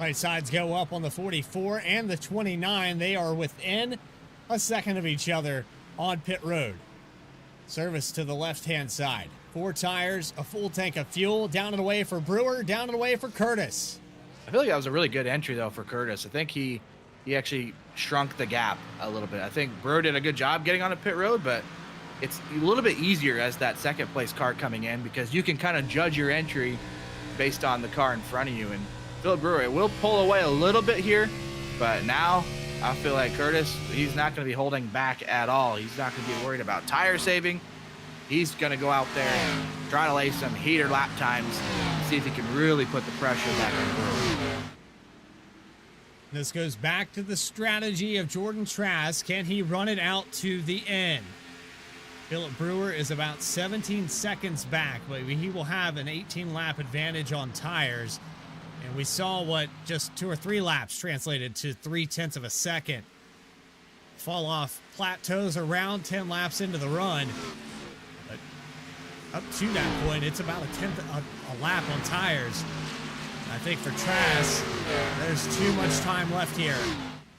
Right sides go up on the 44 and the 29. They are within a second of each other on pit road. Service to the left-hand side. 4 tires, a full tank of fuel, down and away for Brewer, down and away for Curtis. I feel like that was a really good entry, though, for Curtis. I think he actually shrunk the gap a little bit. I think Brewer did a good job getting on a pit road, but it's a little bit easier as that second-place car coming in because you can kind of judge your entry based on the car in front of you. And Philip Brewer, it will pull away a little bit here, but now I feel like Curtis, he's not going to be holding back at all. He's not going to be worried about tire saving. He's going to go out there and try to lay some heater lap times and see if he can really put the pressure back on Brewer. This goes back to the strategy of Jordan Trask. Can he run it out to the end? Philip Brewer is about 17 seconds back, but he will have an 18-lap advantage on tires. And we saw what just 2 or 3 laps translated to 0.3 of a second. Fall off plateaus around 10 laps into the run. But up to that point, it's about a lap on tires. I think for Trask, there's too much time left here.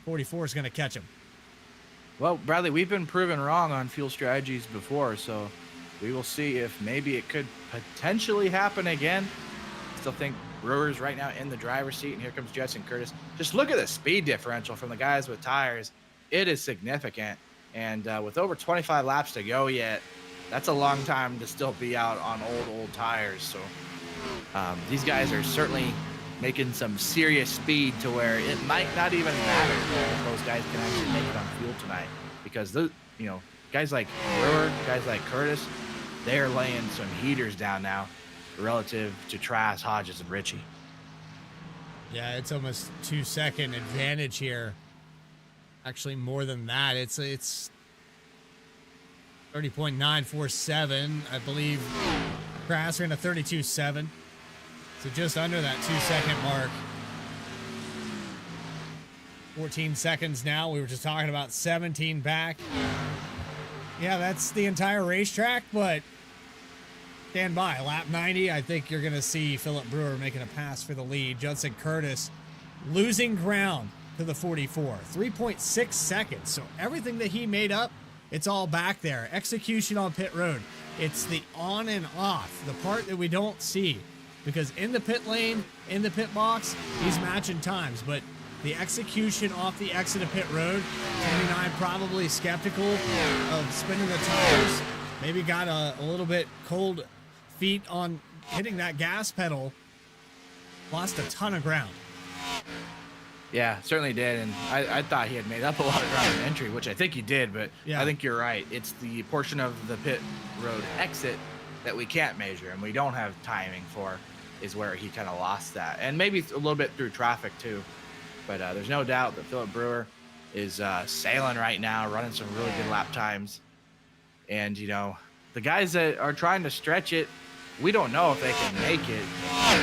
44 is going to catch him. Well, Bradley, we've been proven wrong on fuel strategies before, so we will see if maybe it could potentially happen again. Still think Brewer's right now in the driver's seat, and here comes Judson Curtis. Just look at the speed differential from the guys with tires. It is significant, and with over 25 laps to go yet, that's a long time to still be out on old tires. So these guys are certainly making some serious speed to where it might not even matter if those guys can actually make it on fuel tonight, because the guys like Brewer, guys like Curtis, they're laying some heaters down now relative to Trask, Hodges, and Richie. Yeah, it's almost 2-second advantage here. Actually, more than that. It's 30.947. I believe Trask ran a 32.7. So just under that 2-second mark. 14 seconds now. We were just talking about 17 back. Yeah, that's the entire racetrack, but stand by. Lap 90, I think you're going to see Philip Brewer making a pass for the lead. Judson Curtis losing ground to the 44. 3.6 seconds. So everything that he made up, it's all back there. Execution on pit road. It's the on and off, the part that we don't see. Because in the pit lane, in the pit box, he's matching times. But the execution off the exit of pit road, 29 probably skeptical of spinning the tires. Maybe got a little bit cold feet on hitting that gas pedal. Lost a ton of ground. Yeah, certainly did. And I thought he had made up a lot of ground in entry, which I think he did. But yeah. I think you're right. It's the portion of the pit road exit that we can't measure and we don't have timing for is where he kind of lost that. And maybe a little bit through traffic too. But there's no doubt that Philip Brewer is sailing right now, running some really good lap times. And, the guys that are trying to stretch it, we don't know if they can make it.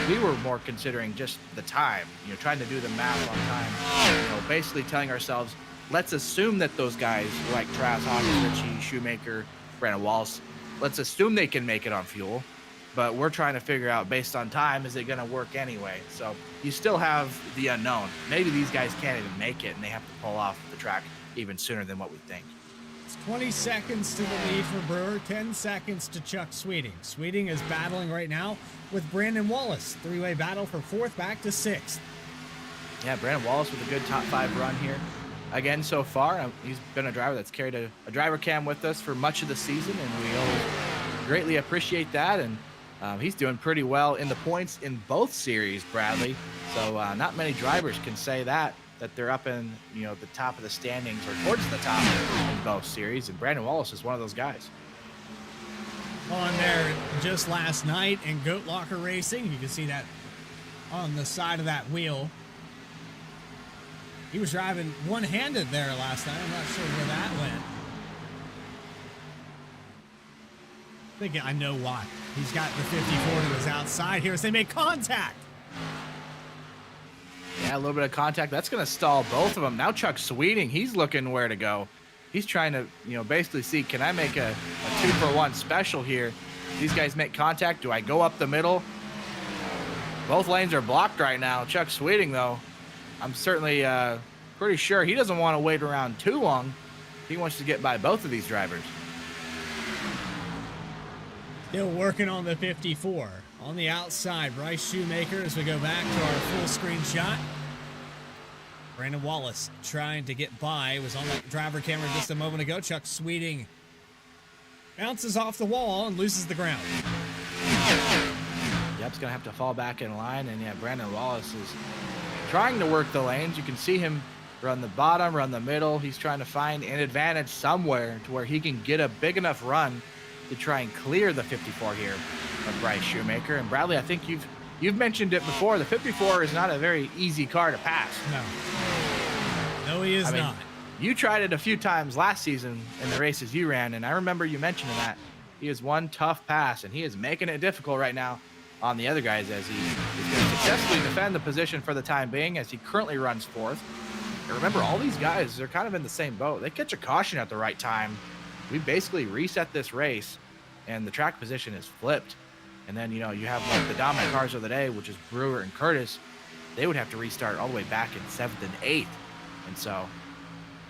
We were more considering just the time, trying to do the math on time. Basically telling ourselves, let's assume that those guys like Trask, Hodges, Richie, Shoemaker, Brandon Wallace, let's assume they can make it on fuel. But we're trying to figure out based on time, is it going to work anyway? So you still have the unknown. Maybe these guys can't even make it and they have to pull off the track even sooner than what we think. It's 20 seconds to the lead for Brewer, 10 seconds to Chuck Sweeting. Sweeting is battling right now with Brandon Wallace. 3-way battle for 4th back to 6th. Yeah, Brandon Wallace with a good top 5 run here. Again, so far, he's been a driver that's carried a driver cam with us for much of the season, and we always greatly appreciate that. And he's doing pretty well in the points in both series, Bradley. So not many drivers can say that they're up in the top of the standings or towards the top in both series. And Brandon Wallace is one of those guys. On there just last night in Goat Locker Racing, you can see that on the side of that wheel. He was driving one-handed there last night. I'm not sure where that went. I think I know why. He's got the 54 to his outside here as they make contact. Yeah, a little bit of contact. That's going to stall both of them. Now Chuck Sweeting, he's looking where to go. He's trying to, basically see, can I make a 2-for-1 special here? These guys make contact. Do I go up the middle? Both lanes are blocked right now. Chuck Sweeting, though, I'm certainly pretty sure he doesn't want to wait around too long. He wants to get by both of these drivers. Still working on the 54. On the outside, Bryce Shoemaker as we go back to our full screen shot. Brandon Wallace trying to get by. Was on that driver camera just a moment ago. Chuck Sweeting bounces off the wall and loses the ground. Yep, he's going to have to fall back in line. And yeah, Brandon Wallace is trying to work the lanes. You can see him run the bottom, run the middle. He's trying to find an advantage somewhere to where he can get a big enough run to try and clear the 54 here of Bryce Shoemaker. And Bradley, I think you've mentioned it before. The 54 is not a very easy car to pass. No, he is not. You tried it a few times last season in the races you ran, and I remember you mentioning that. He is one tough pass, and he is making it difficult right now on the other guys as he is going to successfully defend the position for the time being as he currently runs fourth. And remember, all these guys, they're kind of in the same boat. They catch a caution at the right time. We basically reset this race, and the track position is flipped. And then, you have like the dominant cars of the day, which is Brewer and Curtis. They would have to restart all the way back in 7th and 8th. And so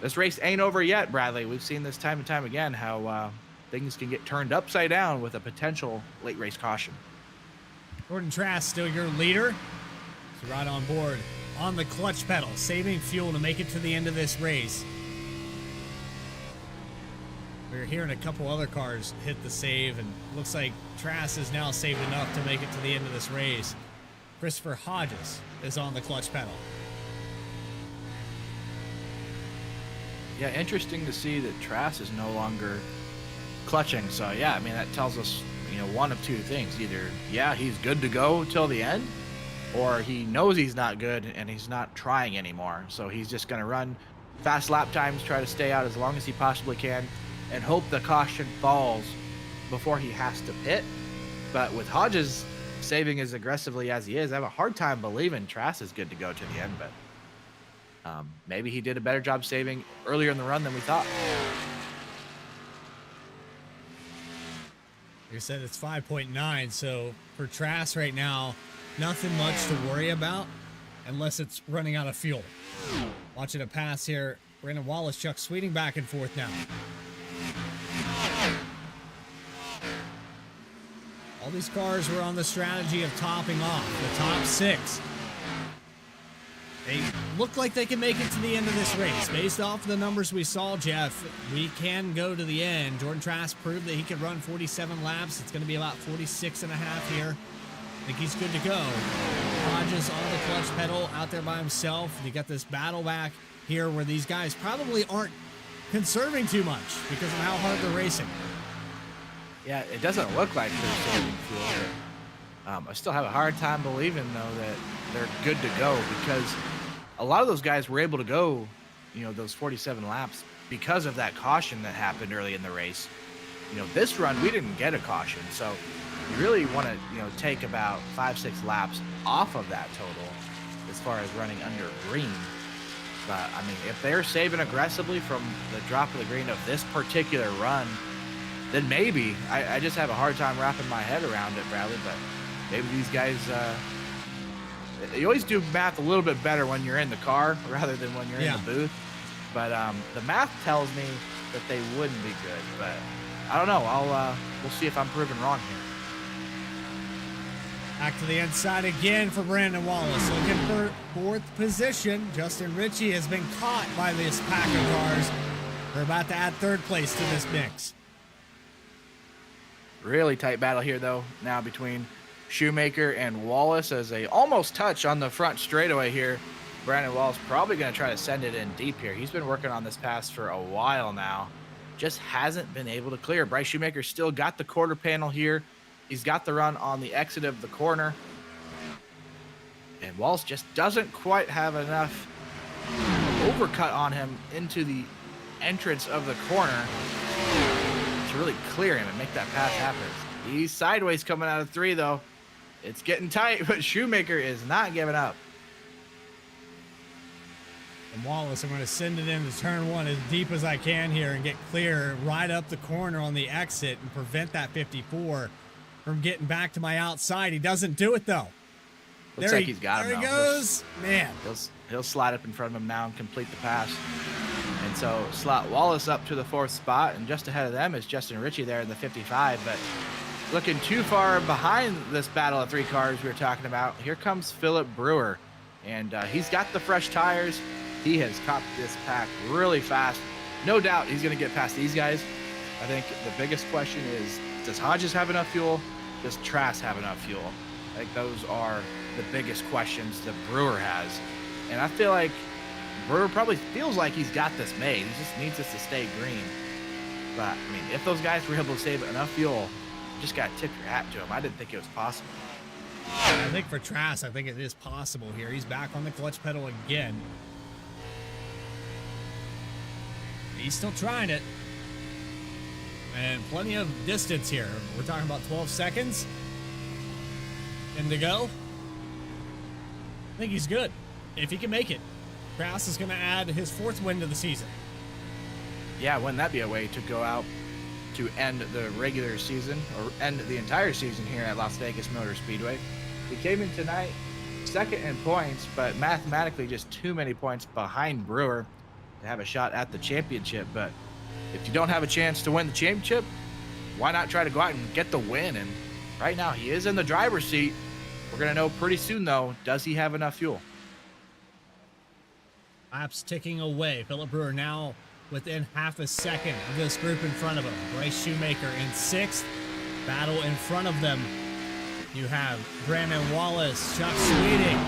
this race ain't over yet, Bradley. We've seen this time and time again how things can get turned upside down with a potential late race caution. Jordan Trask still your leader. He's right on board on the clutch pedal, saving fuel to make it to the end of this race. We're hearing a couple other cars hit the save, and looks like Trask is now saved enough to make it to the end of this race. Christopher Hodges is on the clutch pedal. Yeah, interesting to see that Trask is no longer clutching. So, yeah, I mean, that tells us, one of two things. Either, yeah, he's good to go till the end, or he knows he's not good and he's not trying anymore. So he's just going to run fast lap times, try to stay out as long as he possibly can, and hope the caution falls before he has to pit. But with Hodges saving as aggressively as he is, I have a hard time believing Trask is good to go to the end. But maybe he did a better job saving earlier in the run than we thought. Like I said, it's 5.9, so for Trask right now, nothing much to worry about unless it's running out of fuel. Watching a pass here, Brandon Wallace, Chuck Sweeting back and forth now. All these cars were on the strategy of topping off the top 6. They look like they can make it to the end of this race. Based off the numbers we saw, Jeff, we can go to the end. Jordan Trask proved that he could run 47 laps. It's going to be about 46 and a half here. I think he's good to go. Hodges on the clutch pedal out there by himself. You got this battle back here where these guys probably aren't conserving too much because of how hard they're racing. Yeah, it doesn't look like they're saving fuel. I still have a hard time believing, though, that they're good to go because a lot of those guys were able to go, those 47 laps because of that caution that happened early in the race. This run, we didn't get a caution. So you really want to, take about 5-6 laps off of that total as far as running under green. But, I mean, if they're saving aggressively from the drop of the green of this particular run, then maybe. I just have a hard time wrapping my head around it, Bradley, but maybe these guys, you always do math a little bit better when you're in the car rather than when you're in the booth. But the math tells me that they wouldn't be good. But I don't know. We'll see if I'm proven wrong here. Back to the inside again for Brandon Wallace. Looking for 4th position. Justin Ritchie has been caught by this pack of cars. They're about to add 3rd place to this mix. Really tight battle here, though, now between Shoemaker and Wallace as they almost touch on the front straightaway here. Brandon Wallace probably going to try to send it in deep here. He's been working on this pass for a while now. Just hasn't been able to clear. Bryce Shoemaker still got the quarter panel here. He's got the run on the exit of the corner. And Wallace just doesn't quite have enough overcut on him into the entrance of the corner to really clear him and make that pass happen. He's sideways coming out of 3, though. It's getting tight, but Shoemaker is not giving up. And Wallace, I'm going to send it into turn 1 as deep as I can here and get clear right up the corner on the exit and prevent that 54 from getting back to my outside. He doesn't do it, though. Looks like he's got him. There he now. goes. Man. He'll slide up in front of him now and complete the pass. And so slot Wallace up to the 4th spot, and just ahead of them is Justin Ritchie there in the 55. But looking too far behind this battle of 3 cars we were talking about, here comes Philip Brewer. And he's got the fresh tires. He has copped this pack really fast. No doubt he's going to get past these guys. I think the biggest question is, does Hodges have enough fuel? Does Trask have enough fuel? I think those are the biggest questions that Brewer has. And I feel like Brewer probably feels like he's got this made. He just needs us to stay green. But, I mean, if those guys were able to save enough fuel, you just got to tip your hat to him. I didn't think it was possible. I think for Trask, I think it is possible here. He's back on the clutch pedal again. He's still trying it. And plenty of distance here. We're talking about 12 seconds. And to go. I think he's good. If he can make it. Trask is going to add his 4th win to the season. Yeah, wouldn't that be a way to go out to end the regular season, or end the entire season here at Las Vegas Motor Speedway? He came in tonight 2nd in points, but mathematically just too many points behind Brewer to have a shot at the championship. But if you don't have a chance to win the championship, why not try to go out and get the win? And right now he is in the driver's seat. We're going to know pretty soon, though, does he have enough fuel? Laps ticking away. Philip Brewer now within half a second of this group in front of him. Bryce Shoemaker in 6th. Battle in front of them. You have Brandon Wallace, Chuck Sweeting.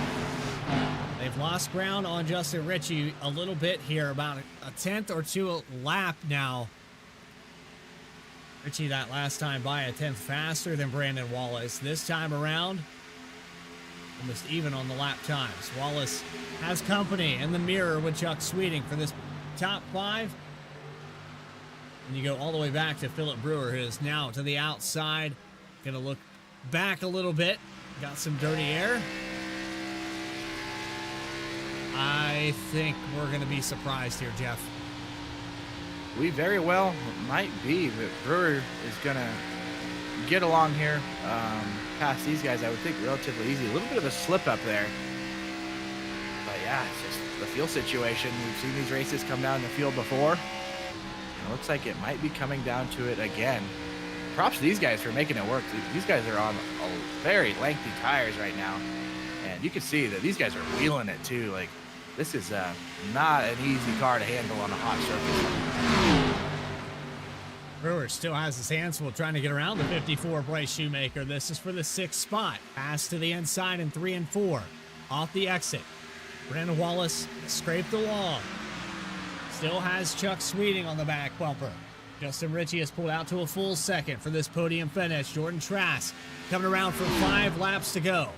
They've lost ground on Justin Ritchie a little bit here, about a 10th or 2 a lap now. Ritchie that last time by a 10th faster than Brandon Wallace. This time around, almost even on the lap times. Wallace has company in the mirror with Chuck Sweeting for this top 5. And you go all the way back to Philip Brewer, who is now to the outside. Going to look back a little bit. Got some dirty air. I think we're going to be surprised here, Jeff. We very well might be, but Brewer is going to get along here past these guys, I would think, relatively easy. A little bit of a slip up there. But yeah, it's just the fuel situation. We've seen these races come down to fuel before. And it looks like it might be coming down to it again. Props to these guys for making it work. These guys are on very lengthy tires right now. And you can see that these guys are wheeling it too. Like, this is not an easy car to handle on a hot surface. Brewer still has his hands full trying to get around the 54 Bryce Shoemaker. This is for the 6th spot. Pass to the inside in 3 and 4. Off the exit. Brandon Wallace scraped the wall. Still has Chuck Sweeting on the back bumper. Justin Ritchie has pulled out to a full 2nd for this podium finish. Jordan Trask coming around for 5 laps to go.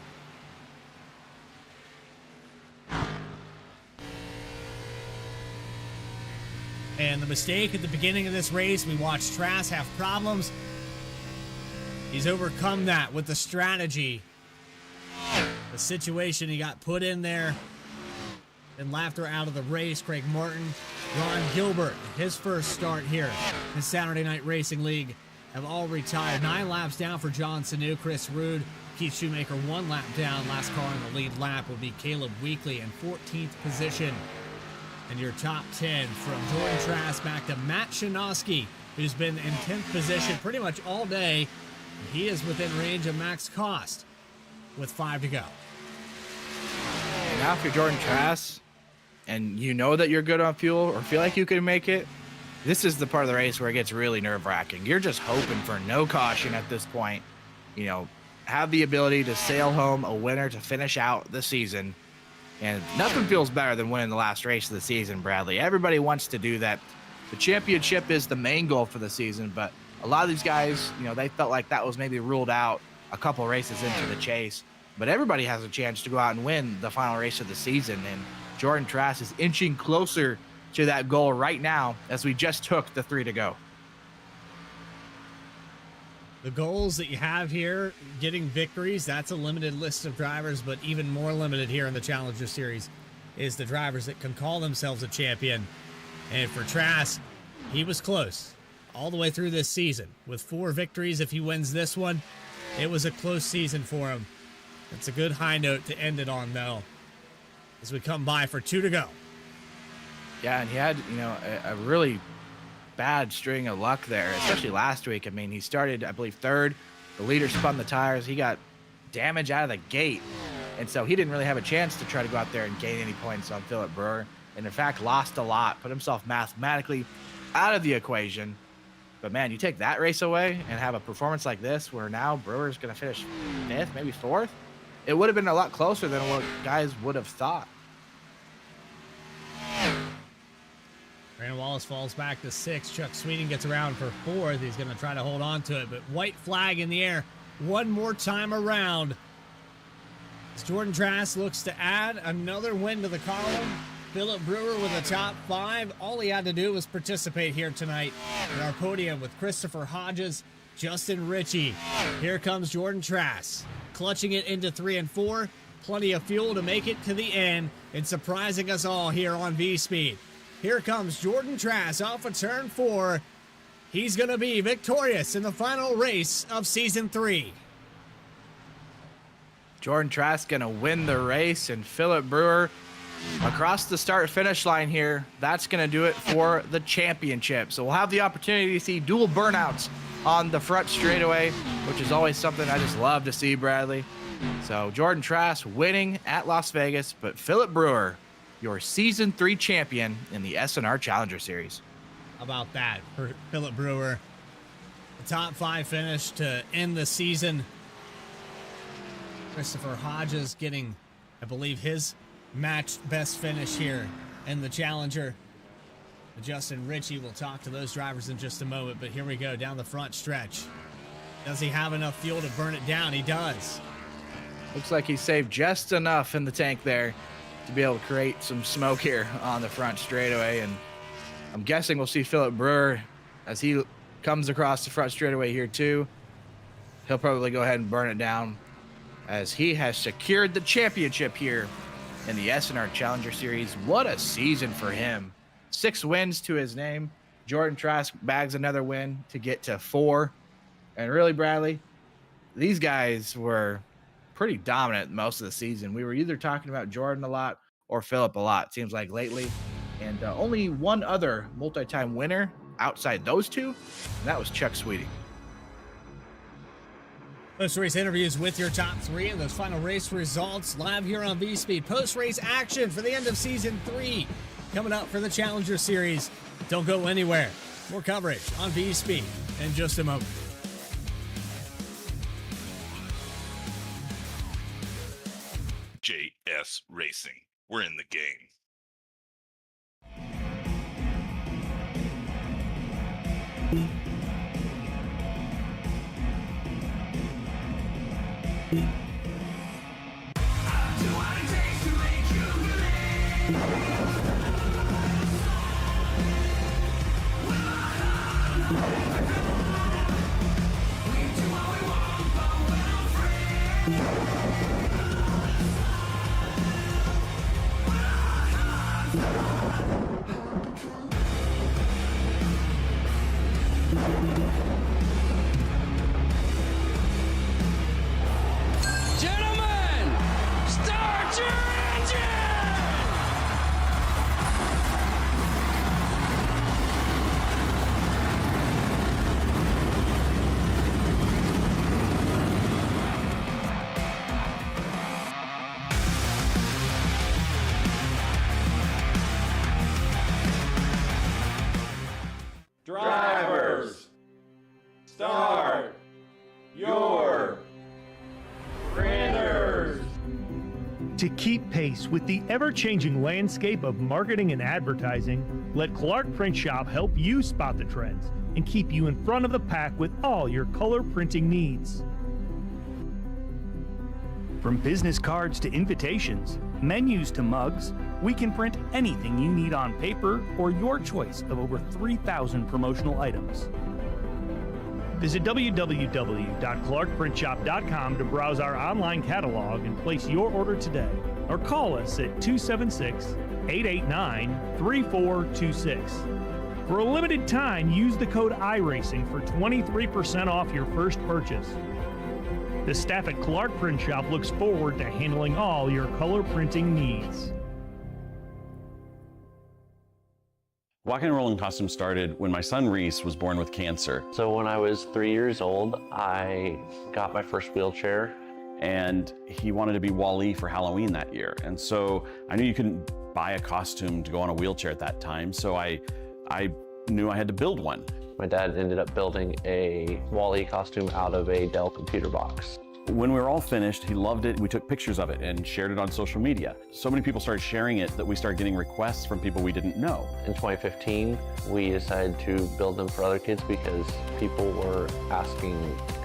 And the mistake at the beginning of this race, we watched Trask have problems. He's overcome that with the strategy. The situation he got put in there and laughed her out of the race. Craig Martin, Ron Gilbert, his first start here in Saturday Night Racing League, have all retired. 9 laps down for John Sanu, Chris Rude, Keith Shoemaker 1 lap down. Last car in the lead lap will be Caleb Weekly in 14th position. And your top 10 from Jordan Trask back to Matt Shanoski, who's been in 10th position pretty much all day. He is within range of Max Cost with 5 to go. And now if you're Jordan Trask and you know that you're good on fuel or feel like you can make it, this is the part of the race where it gets really nerve-wracking. You're just hoping for no caution at this point. You know, have the ability to sail home a winner to finish out the season. And nothing feels better than winning the last race of the season, Bradley. Everybody wants to do that. The championship is the main goal for the season, but a lot of these guys, you know, they felt like that was maybe ruled out a couple races into the chase. But everybody has a chance to go out and win the final race of the season. And Jordan Trask is inching closer to that goal right now as we just took the 3 to go. The goals that you have here, getting victories, that's a limited list of drivers, but even more limited here in the Challenger Series is the drivers that can call themselves a champion. And for Trask, he was close all the way through this season. With 4 victories, if he wins this one, it was a close season for him. It's a good high note to end it on, though, as we come by for 2 to go. Yeah, and he had, a really bad string of luck there, especially last week. I mean, he started, I believe, third. The leader spun the tires. He got damage out of the gate. And so he didn't really have a chance to try to go out there and gain any points on Philip Brewer. And in fact, lost a lot, put himself mathematically out of the equation. But man, you take that race away and have a performance like this where now Brewer's going to finish 5th, maybe 4th. It would have been a lot closer than what guys would have thought. Brandon Wallace falls back to 6th. Chuck Sweeting gets around for 4th. He's going to try to hold on to it, but white flag in the air one more time around. As Jordan Trask looks to add another win to the column. Philip Brewer with a top 5. All he had to do was participate here tonight at our podium with Christopher Hodges, Justin Ritchie. Here comes Jordan Trask, clutching it into 3 and 4. Plenty of fuel to make it to the end and surprising us all here on V-Speed. Here comes Jordan Trask off of turn 4. He's going to be victorious in the final race of season 3. Jordan Trask going to win the race, and Philip Brewer across the start-finish line here. That's going to do it for the championship. So we'll have the opportunity to see dual burnouts on the front straightaway, which is always something I just love to see, Bradley. So Jordan Trask winning at Las Vegas, but Philip Brewer, your Season 3 champion in the SNR Challenger Series. How about that for Philip Brewer? The top 5 finish to end the season. Christopher Hodges getting, I believe, his match best finish here in the Challenger. Justin Ritchie will talk to those drivers in just a moment, but here we go down the front stretch. Does he have enough fuel to burn it down? He does. Looks like he saved just enough in the tank there to be able to create some smoke here on the front straightaway. And I'm guessing we'll see Philip Brewer as he comes across the front straightaway here too. He'll probably go ahead and burn it down as he has secured the championship here in the SNR Challenger Series. What a season for him. 6 wins to his name. Jordan Trask bags another win to get to 4. And really, Bradley, these guys were pretty dominant most of the season. We were either talking about Jordan a lot or Philip a lot, it seems like lately. And only one other multi-time winner outside those two, and that was Chuck Sweeting. Post-race interviews with your top 3 and those final race results live here on V-Speed. Post-race action for the end of Season 3 coming up for the Challenger Series. Don't go anywhere. More coverage on V-Speed in just a moment. JS Racing. We're in the game. Gentlemen, start your engine! Drivers, start your printers. To keep pace with the ever-changing landscape of marketing and advertising, let Clark Print Shop help you spot the trends and keep you in front of the pack with all your color printing needs. From business cards to invitations, menus to mugs, we can print anything you need on paper or your choice of over 3,000 promotional items. Visit www.clarkprintshop.com to browse our online catalog and place your order today, or call us at 276-889-3426. For a limited time, use the code iRacing for 23% off your first purchase. The staff at Clark Print Shop looks forward to handling all your color printing needs. Walking and Rolling Costumes started when my son Reese was born with cancer. So when I was 3 years old, I got my first wheelchair. And he wanted to be Wall-E for Halloween that year. And so I knew you couldn't buy a costume to go on a wheelchair at that time. So I knew I had to build one. My dad ended up building a Wall-E costume out of a Dell computer box. When we were all finished, he loved it. We took pictures of it and shared it on social media. So many people started sharing it that we started getting requests from people we didn't know. In 2015, we decided to build them for other kids because people were asking,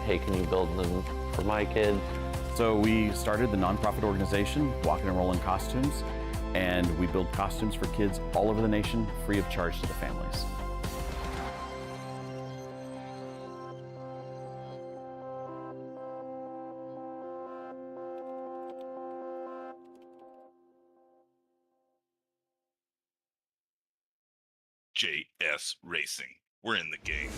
hey, can you build them for my kid? So we started the nonprofit organization, Walking and Rolling Costumes, and we build costumes for kids all over the nation, free of charge to the families. JS Racing. We're in the game.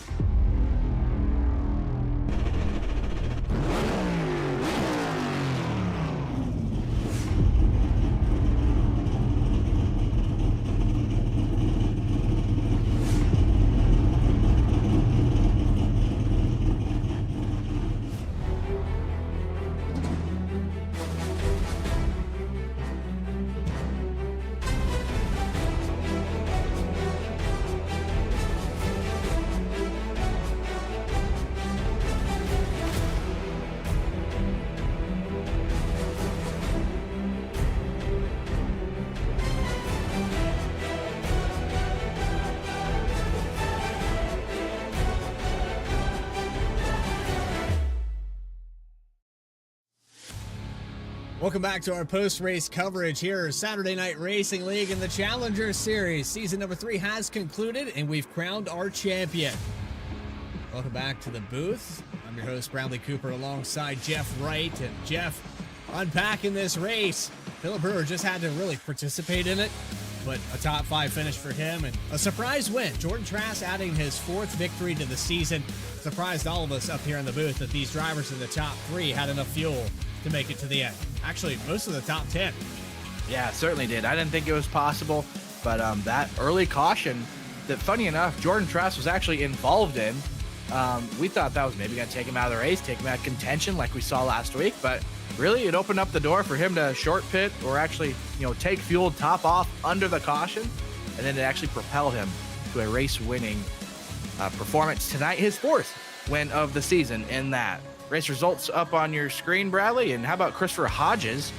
Welcome back to our post-race coverage here, Saturday Night Racing League in the Challenger Series. Season number 3 has concluded, and we've crowned our champion. Welcome back to the booth. I'm your host, Bradley Cooper, alongside Jeff Wright. And Jeff, unpacking this race. Philip Brewer just had to really participate in it, but a top 5 finish for him and a surprise win. Jordan Trask adding his 4th victory to the season. Surprised all of us up here in the booth that these drivers in the top 3 had enough fuel to make it to the end. Actually, most of the top 10. Yeah, it certainly did. I didn't think it was possible, but that early caution that, funny enough, Jordan Trask was actually involved in. We thought that was maybe going to take him out of the race, take him out of contention like we saw last week, but really it opened up the door for him to short pit or actually, take fuel top off under the caution, and then it actually propelled him to a race-winning performance tonight, his 4th win of the season in that. Race results up on your screen, Bradley. And how about Christopher Hodges?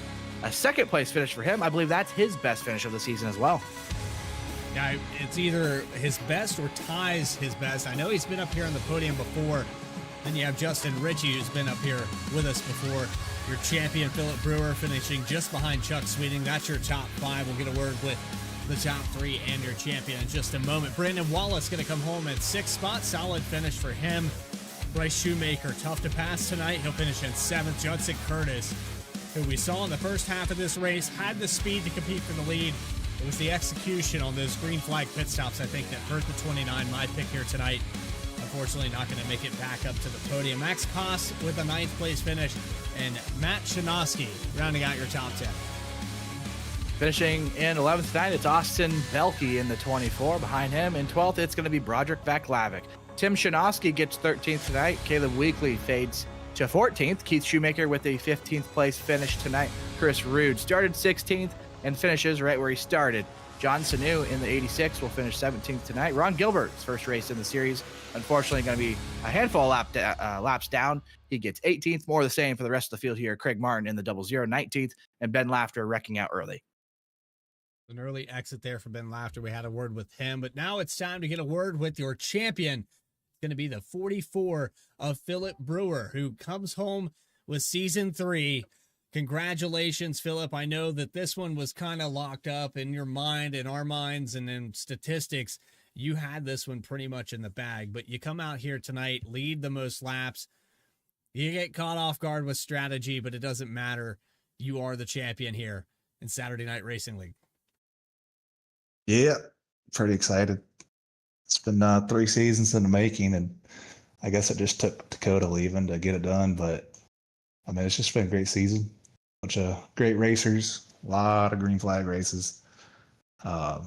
A 2nd place finish for him. I believe that's his best finish of the season as well. Yeah, it's either his best or ties his best. I know he's been up here on the podium before. Then you have Justin Ritchie, who's been up here with us before. Your champion, Philip Brewer, finishing just behind Chuck Sweeting. That's your top 5. We'll get a word with the top 3 and your champion in just a moment. Brandon Wallace going to come home at 6th spot. Solid finish for him. Bryce Shoemaker, tough to pass tonight. He'll finish in 7th. Judson Curtis, who we saw in the first half of this race, had the speed to compete for the lead. It was the execution on those green flag pit stops, I think, that hurt the 29. My pick here tonight. Unfortunately, not going to make it back up to the podium. Max Koss with a 9th place finish, and Matt Shinosky rounding out your top 10. Finishing in 11th tonight, it's Austin Belke in the 24. Behind him in 12th, it's going to be Broderick Vaclavic. Tim Shinosky gets 13th tonight. Caleb Weekly fades to 14th. Keith Shoemaker with a 15th place finish tonight. Chris Rude started 16th and finishes right where he started. John Sanu in the 86 will finish 17th tonight. Ron Gilbert's first race in the series, unfortunately going to be a handful of laps down. He gets 18th, more of the same for the rest of the field here. Craig Martin in the 00, 19th, and Ben Lafter wrecking out early. An early exit there for Ben Lafter. We had a word with him, but now it's time to get a word with your champion. Going to be the 44 of Philip Brewer, who comes home with season 3. Congratulations, Philip. I know that this one was kind of locked up in your mind, in our minds, and in statistics. You had this one pretty much in the bag, but you come out here tonight, lead the most laps. You get caught off guard with strategy, but it doesn't matter. You are the champion here in Saturday Night Racing League. Yeah, pretty excited. It's been 3 seasons in the making, and I guess it just took Dakota leaving to get it done, but I mean, it's just been a great season. Bunch of great racers, a lot of green flag races. Yeah,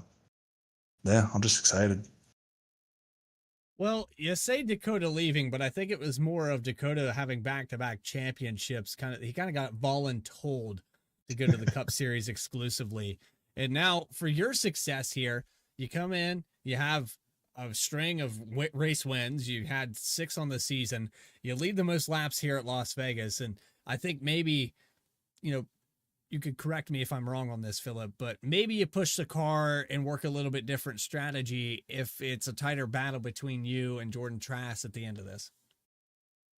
I'm just excited. Well, you say Dakota leaving, but I think it was more of Dakota having back-to-back championships. He kind of got voluntold to go to the Cup Series exclusively. And now for your success here, you come in, you have a string of race wins. You had 6 on the season. You lead the most laps here at Las Vegas. And I think maybe, you could correct me if I'm wrong on this, Philip, but maybe you push the car and work a little bit different strategy if it's a tighter battle between you and Jordan Trask at the end of this.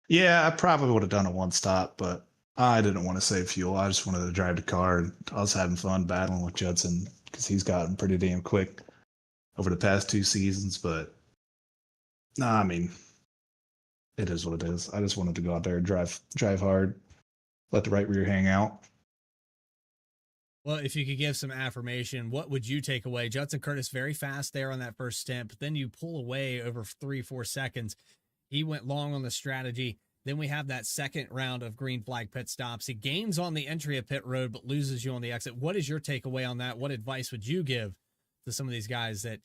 Yeah, I probably would have done a one stop, but I didn't want to save fuel. I just wanted to drive the car, and I was having fun battling with Judson because he's gotten pretty damn quick over the past 2 seasons. But I mean, it is what it is. I just wanted to go out there and drive hard, let the right rear hang out. Well, if you could give some affirmation, what would you take away? Judson Curtis very fast there on that first stint, but then you pull away over 3-4 seconds. He went long on the strategy. Then we have that second round of green flag pit stops. He gains on the entry of pit road, but loses you on the exit. What is your takeaway on that? What advice would you give to some of these guys that,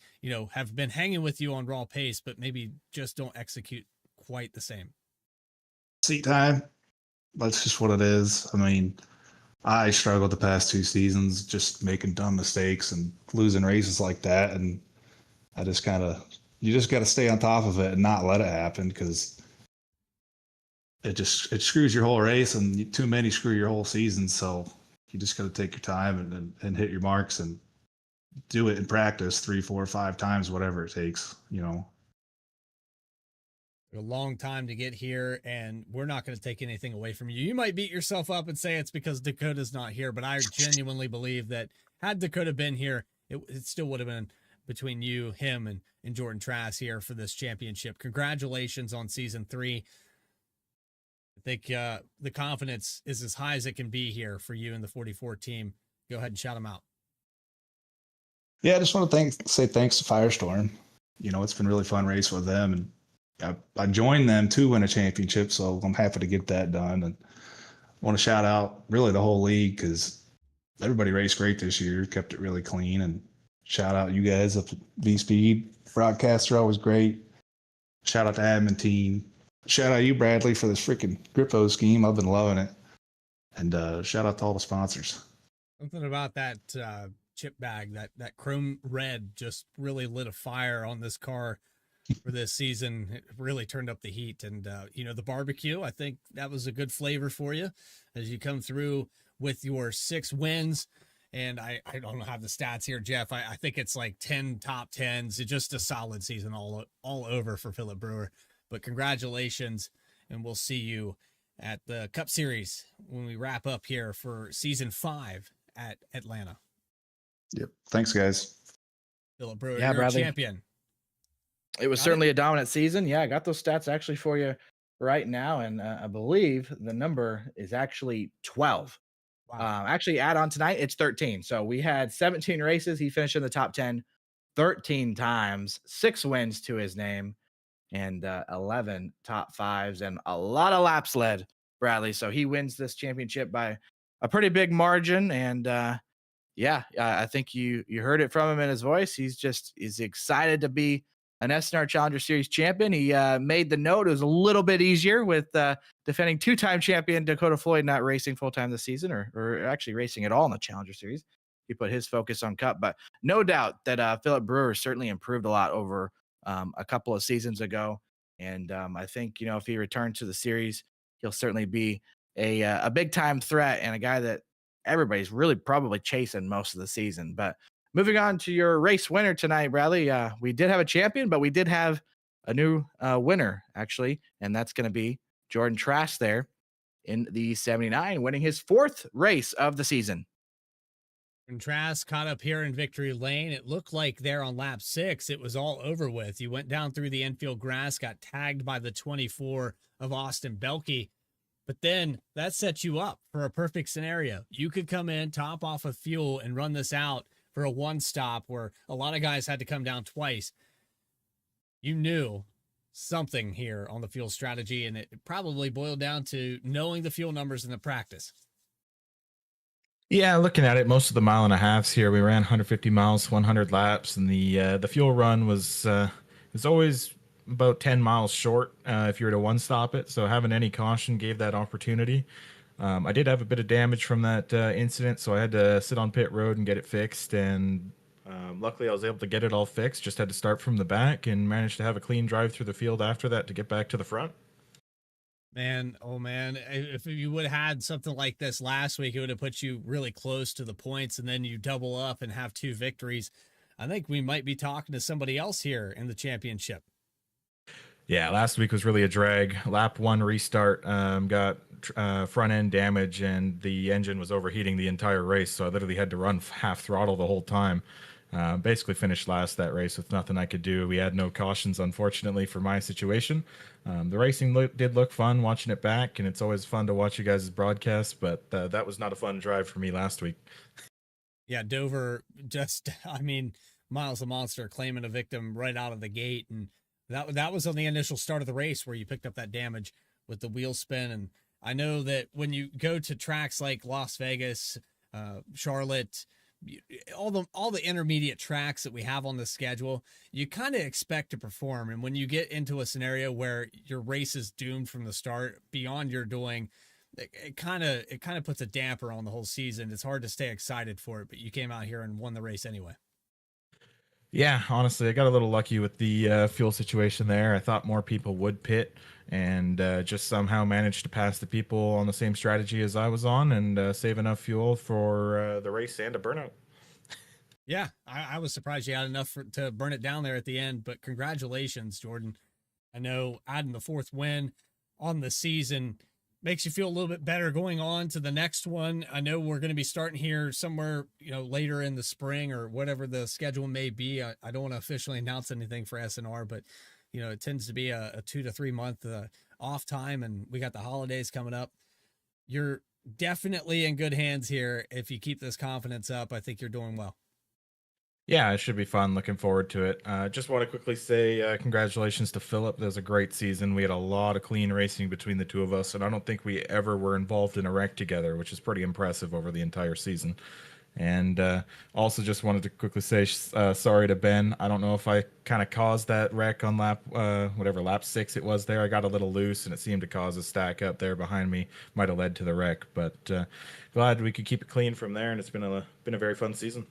have been hanging with you on raw pace, but maybe just don't execute quite the same? Seat time. That's just what it is. I mean, I struggled the past 2 seasons just making dumb mistakes and losing races like that. And I just you just got to stay on top of it and not let it happen, because it screws your whole race, and too many screw your whole season. So you just got to take your time and hit your marks and do it in practice 3, 4, 5 times, whatever it takes, A long time to get here, and we're not going to take anything away from you. You might beat yourself up and say it's because Dakota's not here, but I genuinely believe that had Dakota been here, it still would have been between you, him, and Jordan Trask here for this championship. Congratulations on season 3. I think the confidence is as high as it can be here for you and the 44 team. Go ahead and shout them out. Yeah, I just want to say thanks to FireStorm. It's been really fun race with them, and I joined them to win a championship, so I'm happy to get that done. And I want to shout out really the whole league, because everybody raced great this year, kept it really clean. And shout out you guys up at V-Speed. Broadcasts are always great. Shout out to admin team. Shout out you, Bradley, for this freaking Grippo scheme. I've been loving it. And shout out to all the sponsors. Something about that chip bag, that chrome red just really lit a fire on this car for this season. It really turned up the heat. And, the barbecue, I think that was a good flavor for you as you come through with your 6 wins. And I don't have the stats here, Jeff. I think it's like 10 top 10s. It's just a solid season all over for Philip Brewer. But congratulations, and we'll see you at the Cup Series when we wrap up here for season 5 at Atlanta. Yep. Thanks, guys. Philip Brewer, Yeah, you're Bradley. a champion. It was certainly a dominant season. Yeah, I got those stats actually for you right now, and I believe the number is actually 12. Wow. Actually, add on tonight, it's 13. So we had 17 races. He finished in the top 10 13 times, 6 wins to his name, and 11 top 5s, and a lot of laps led, Bradley. So he wins this championship by a pretty big margin. And I think you heard it from him in his voice. He's excited to be an SNR Challenger Series champion. He made the note. It was a little bit easier with defending 2-time champion Dakota Floyd not racing full-time this season, or actually racing at all in the Challenger Series. He put his focus on Cup. But no doubt that Philip Brewer certainly improved a lot over a couple of seasons ago. And I think, if he returns to the series, he'll certainly be a big-time threat and a guy that everybody's really probably chasing most of the season. But moving on to your race winner tonight, Bradley, we did have a champion, but we did have a new winner, actually, and that's going to be Jordan Trask there in the 79, winning his 4th race of the season. When Trask caught up here in victory lane, it looked like there on lap 6, it was all over with. You went down through the infield grass, got tagged by the 24 of Austin Belke, but then that sets you up for a perfect scenario. You could come in, top off of fuel, and run this out for a 1 stop where a lot of guys had to come down twice. You knew something here on the fuel strategy, and it probably boiled down to knowing the fuel numbers in the practice. Yeah, looking at it, most of the mile and a halves here, we ran 150 miles, 100 laps, and the fuel run was always about 10 miles short if you were to one stop it. So having any caution gave that opportunity. I did have a bit of damage from that incident, so I had to sit on pit road and get it fixed. And luckily, I was able to get it all fixed. Just had to start from the back and managed to have a clean drive through the field after that to get back to the front. Man, oh man, if you would have had something like this last week, it would have put you really close to the points, and then you double up and have 2 victories. I think we might be talking to somebody else here in the championship. Yeah, last week was really a drag. Lap 1 restart got front end damage, and the engine was overheating the entire race, so I literally had to run half throttle the whole time. Basically finished last that race with nothing I could do. We had no cautions, unfortunately, for my situation. The racing did look fun watching it back, and it's always fun to watch you guys' broadcasts, but that was not a fun drive for me last week. Yeah, Dover just, I mean, Miles the Monster claiming a victim right out of the gate. And that was on the initial start of the race where you picked up that damage with the wheel spin. And I know that when you go to tracks like Las Vegas, Charlotte, all the intermediate tracks that we have on the schedule, you kind of expect to perform. And when you get into a scenario where your race is doomed from the start beyond your doing, it kind of puts a damper on the whole season. It's hard to stay excited for it, but you came out here and won the race anyway. Yeah, honestly, I got a little lucky with the fuel situation there. I thought more people would pit, and just somehow managed to pass the people on the same strategy as I was on and save enough fuel for the race and a burnout. Yeah, I was surprised you had enough to burn it down there at the end, but congratulations, Jordan. I know adding the 4th win on the season makes you feel a little bit better going on to the next one. I know we're going to be starting here somewhere, later in the spring or whatever the schedule may be. I don't want to officially announce anything for SNR, but it tends to be a 2 to 3 month off time, and we got the holidays coming up. You're definitely in good hands here. If you keep this confidence up, I think you're doing well. Yeah, it should be fun. Looking forward to it. Just want to quickly say congratulations to Philip. That was a great season. We had a lot of clean racing between the two of us, and I don't think we ever were involved in a wreck together, which is pretty impressive over the entire season. And also just wanted to quickly say sorry to Ben. I don't know if I kind of caused that wreck on lap 6 it was there. I got a little loose, and it seemed to cause a stack up there behind me. Might have led to the wreck, but glad we could keep it clean from there, and it's been a very fun season.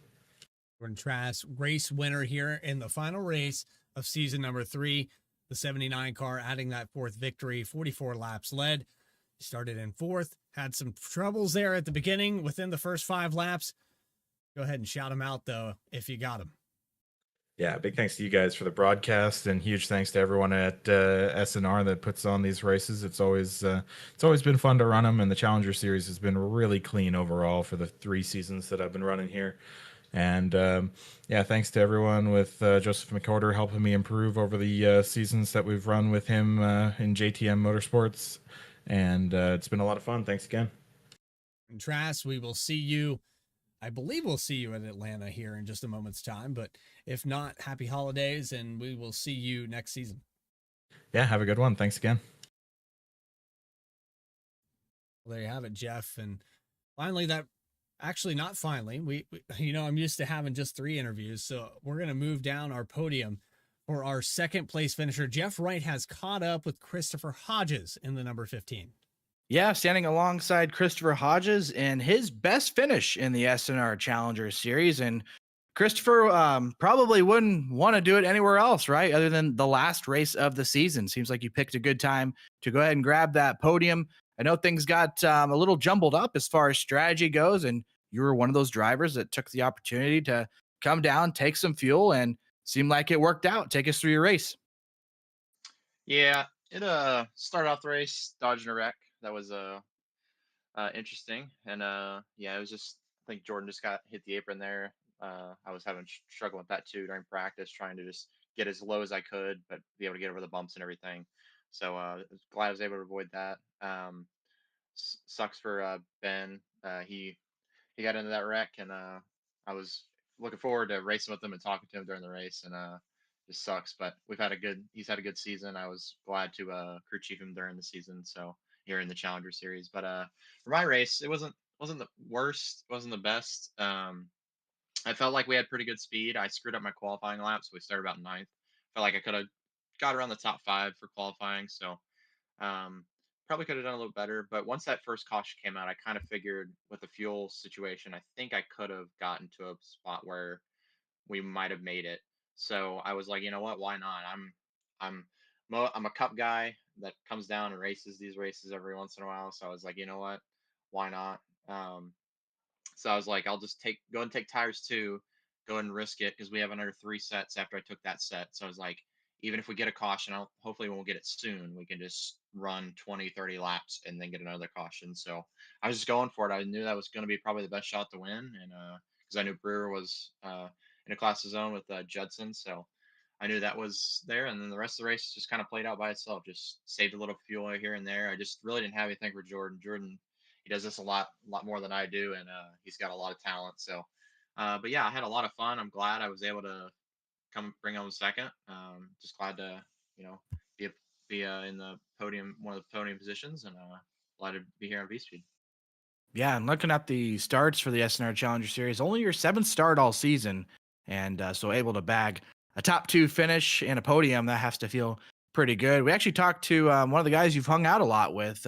Jordan Trask, race winner here in the final race of season number 3. The 79 car adding that 4th victory, 44 laps led. He started in 4th, had some troubles there at the beginning within the first 5 laps. Go ahead and shout him out, though, if you got him. Yeah, big thanks to you guys for the broadcast, and huge thanks to everyone at SNR that puts on these races. It's always been fun to run them, and the Challenger Series has been really clean overall for the 3 seasons that I've been running here. And thanks to everyone with Joseph McCorder helping me improve over the seasons that we've run with him in JTM Motorsports. And it's been a lot of fun. Thanks again. And Trask, we will see you. I believe we'll see you in Atlanta here in just a moment's time. But if not, happy holidays, and we will see you next season. Yeah, have a good one. Thanks again. Well, there you have it, Jeff. And finally, actually, not finally. We I'm used to having just 3 interviews, so we're going to move down our podium for our 2nd place finisher. Jeff Wright has caught up with Christopher Hodges in the number 15. Yeah, standing alongside Christopher Hodges in his best finish in the SNR Challenger Series. And Christopher probably wouldn't want to do it anywhere else, right? Other than the last race of the season. Seems like you picked a good time to go ahead and grab that podium. I know things got a little jumbled up as far as strategy goes, and you were one of those drivers that took the opportunity to come down, take some fuel, and seemed like it worked out. Take us through your race. Yeah, it started off the race dodging a wreck. That was interesting, and it was just, I think Jordan just got hit the apron there. I was having struggle with that too during practice, trying to just get as low as I could, but be able to get over the bumps and everything. So glad I was able to avoid that. Sucks for Ben. He got into that wreck, and I was looking forward to racing with him and talking to him during the race, and just sucks. But he's had a good season. I was glad to crew chief him during the season. So here in the Challenger Series. But for my race, it wasn't the worst, wasn't the best. I felt like we had pretty good speed. I screwed up my qualifying lap, so we started about ninth. Felt like I could have got around the top 5 for qualifying, so um, probably could have done a little better. But once that first caution came out, I kind of figured with the fuel situation, I think I could have gotten to a spot where we might have made it. So I was like, you know what? Why not? I'm I'm a cup guy that comes down and races these races every once in a while. So I was like, you know what? Why not? So I was like, I'll just go and take tires 2, go ahead and risk it because we have another 3 sets after I took that set. So I was like, even if we get a caution, hopefully we won't get it soon. We can just run 20, 30 laps and then get another caution. So I was just going for it. I knew that was going to be probably the best shot to win, and because I knew Brewer was in a class of his own with Judson, so I knew that was there. And then the rest of the race just kind of played out by itself. Just saved a little fuel here and there. I just really didn't have anything for Jordan. Jordan, he does this a lot more than I do, and he's got a lot of talent. So, but yeah, I had a lot of fun. I'm glad I was able to come bring home second. Just glad to be in the podium, one of the podium positions, and glad to be here on V Speed. Yeah, and looking at the starts for the SNR Challenger Series, only your 7th start all season, and so able to bag a top 2 finish and a podium. That has to feel pretty good. We actually talked to one of the guys you've hung out a lot with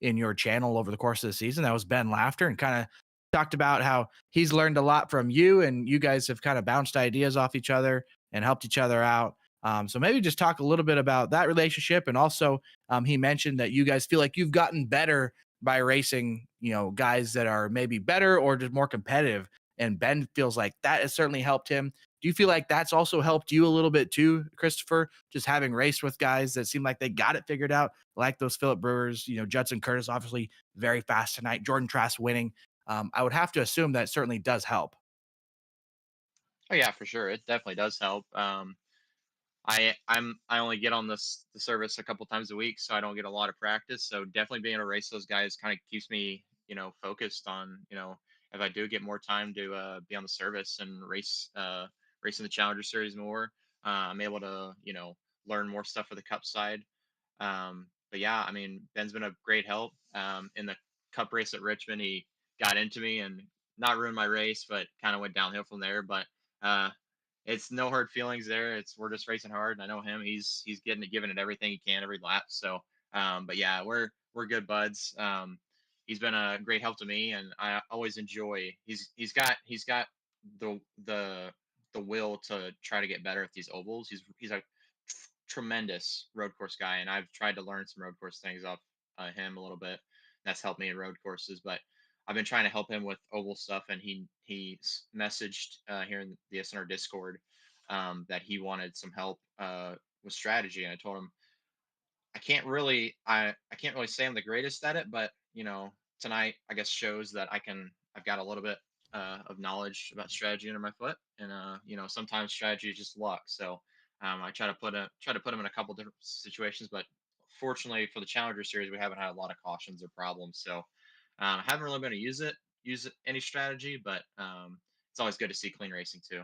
in your channel over the course of the season. That was Ben Laughter, and kind of talked about how he's learned a lot from you, and you guys have kind of bounced ideas off each other and helped each other out. So maybe just talk a little bit about that relationship, and also he mentioned that you guys feel like you've gotten better by racing, guys that are maybe better or just more competitive. And Ben feels like that has certainly helped him. Do you feel like that's also helped you a little bit too, Christopher? Just having raced with guys that seem like they got it figured out, like those Philip Brewers, Judson Curtis, obviously very fast tonight, Jordan Trask winning. I would have to assume that certainly does help. Oh yeah, for sure, it definitely does help. I only get on the service a couple times a week, so I don't get a lot of practice. So definitely being able to race those guys kind of keeps me, focused on, if I do get more time to be on the service and racing the Challenger Series more, I'm able to, learn more stuff for the Cup side. But yeah, I mean, Ben's been a great help. In the Cup race at Richmond, he got into me and not ruined my race, but kind of went downhill from there. But uh, it's no hard feelings there. We're just racing hard, and I know him. He's giving it everything he can every lap. So, but yeah, we're good buds. He's been a great help to me, and I always enjoy. He's got the the will to try to get better at these ovals. He's a tremendous road course guy, and I've tried to learn some road course things off him a little bit. That's helped me in road courses, but I've been trying to help him with oval stuff, and he messaged here in the SNR Discord that he wanted some help with strategy, and I told him I can't really say I'm the greatest at it, but tonight I guess shows that I've got a little bit of knowledge about strategy under my foot, and sometimes strategy is just luck. So I try to put him in a couple different situations, but fortunately for the Challenger Series, we haven't had a lot of cautions or problems, so I haven't really been to use any strategy, but it's always good to see clean racing too.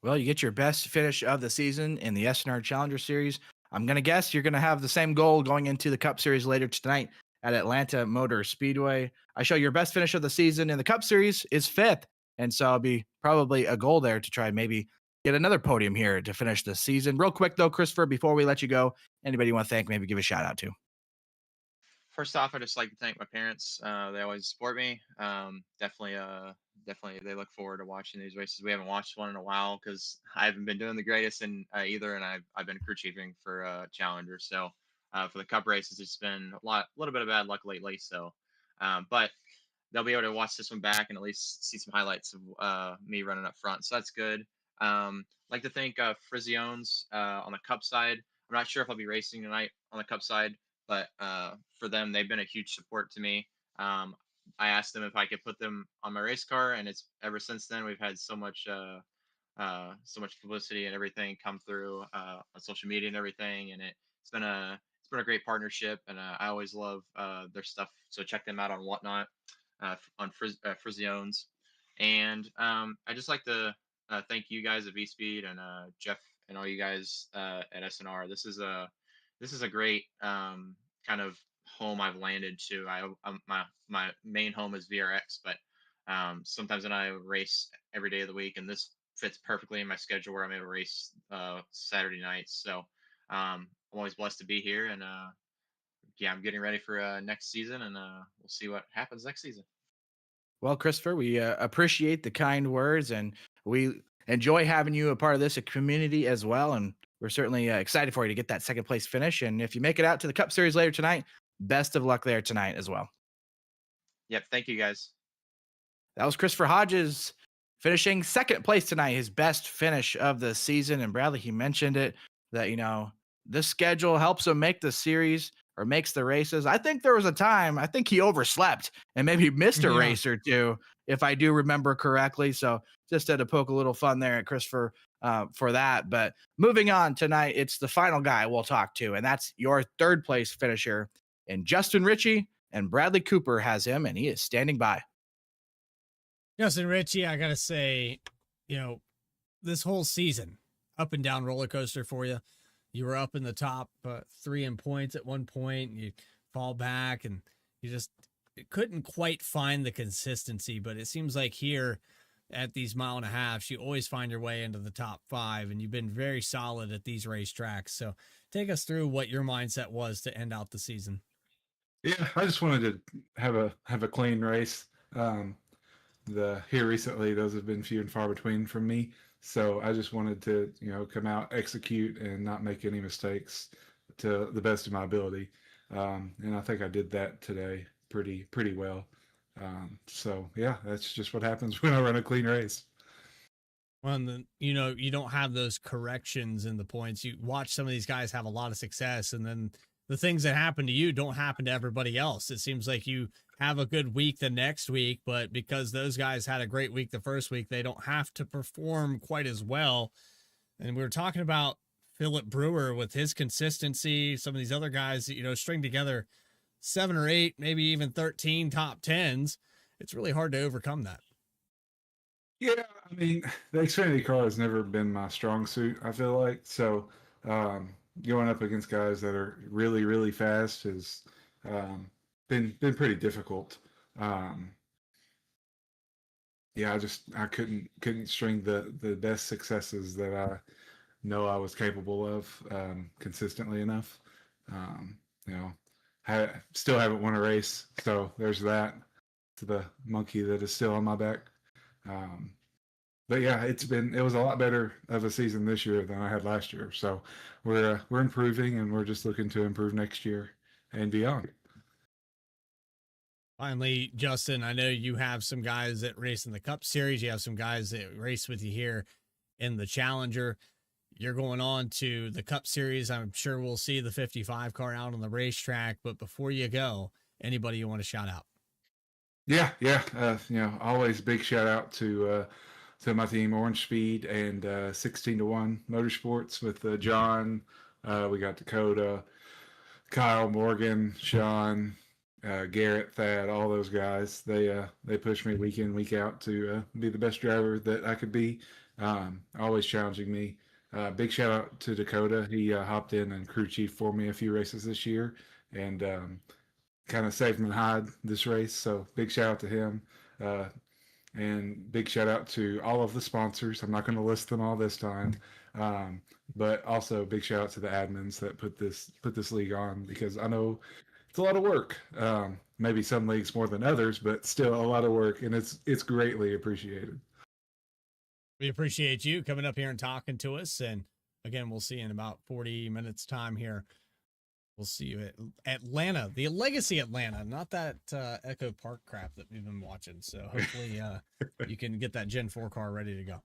Well, you get your best finish of the season in the SNR Challenger Series. I'm going to guess you're going to have the same goal going into the Cup Series later tonight at Atlanta Motor Speedway. I show your best finish of the season in the Cup Series is 5th. And so I'll be probably a goal there to try and maybe get another podium here to finish the season. Real quick, though, Christopher, before we let you go, anybody you want to thank, maybe give a shout out to? First off, I just like to thank my parents. They always support me. Definitely, they look forward to watching these races. We haven't watched one in a while because I haven't been doing the greatest in either, and I've been crew chiefing for Challenger. So for the Cup races, it's been a little bit of bad luck lately. So, but they'll be able to watch this one back and at least see some highlights of me running up front. So that's good. Like to thank Friziones on the Cup side. I'm not sure if I'll be racing tonight on the Cup side, but for them, they've been a huge support to me. I asked them if I could put them on my race car, and it's ever since then we've had so much publicity and everything come through on social media and everything, and it's been a great partnership, and I always love their stuff. So check them out on Whatnot on Friziones, and I just like to thank you guys at V Speed and Jeff and all you guys at SNR. This is a great kind of home I've landed to. My main home is VRX, but sometimes when I race every day of the week, and this fits perfectly in my schedule where I'm able to race Saturday nights. So I'm always blessed to be here, and yeah, I'm getting ready for next season, and we'll see what happens next season. Well, Christopher, we appreciate the kind words, and we enjoy having you a part of this community as well. And we're certainly excited for you to get that second place finish. And if you make it out to the Cup Series later tonight, best of luck there tonight as well. Yep, thank you guys. That was Christopher Hodges finishing second place tonight, his best finish of the season. And Bradley, he mentioned it that, this schedule helps him make the series or makes the races. I think there was a time, I think he overslept and maybe missed a race or two, if I do remember correctly. So just had to poke a little fun there at Christopher for that. But moving on tonight, it's the final guy we'll talk to, and that's your third place finisher. And Justin Ritchie and Bradley Cooper has him, and he is standing by. Justin Ritchie, I got to say, this whole season, up and down roller coaster for you. You were up in the top 3 in points at one point, and you fall back, and you just couldn't quite find the consistency. But it seems like here at these 1.5 miles, you always find your way into the top 5, and you've been very solid at these racetracks. So take us through what your mindset was to end out the season. Yeah, I just wanted to have a clean race. Here recently, those have been few and far between from me. So I just wanted to, come out, execute, and not make any mistakes to the best of my ability. And I think I did that today pretty well. So yeah, that's just what happens when I run a clean race. Well, and then, you don't have those corrections in the points. You watch some of these guys have a lot of success, and then the things that happen to you don't happen to everybody else. It seems like you have a good week the next week, but because those guys had a great week the first week, they don't have to perform quite as well. And we were talking about Philip Brewer with his consistency, some of these other guys that, string together 7 or 8, maybe even 13 top 10s. It's really hard to overcome that. Yeah, I mean, the Xfinity car has never been my strong suit, I feel like. So going up against guys that are really, really fast has been pretty difficult. Yeah, I couldn't string the best successes that I know I was capable of consistently enough. Still haven't won a race, so there's that. To the monkey that is still on my back. But yeah, it was a lot better of a season this year than I had last year. So we're improving, and we're just looking to improve next year and beyond. Finally, Justin, I know you have some guys that race in the Cup Series. You have some guys that race with you here in the Challenger. You're going on to the Cup Series. I'm sure we'll see the 55 car out on the racetrack. But before you go, anybody you want to shout out? Yeah. Always big shout out to my team, Orange Speed and 16-1 Motorsports with John. We got Dakota, Kyle, Morgan, Sean, Garrett, Thad, all those guys. They push me week in, week out to be the best driver that I could be. Always challenging me. Big shout out to Dakota. He hopped in and crew chief for me a few races this year, and kind of saved my hide this race. So big shout out to him. And big shout out to all of the sponsors. I'm not going to list them all this time. But also big shout out to the admins that put this league on, because I know it's a lot of work. Maybe some leagues more than others, but still a lot of work, and it's greatly appreciated. We appreciate you coming up here and talking to us. And again, we'll see you in about 40 minutes time here. We'll see you at Atlanta, the Legacy Atlanta, not that Echo Park crap that we've been watching. So hopefully you can get that Gen 4 car ready to go.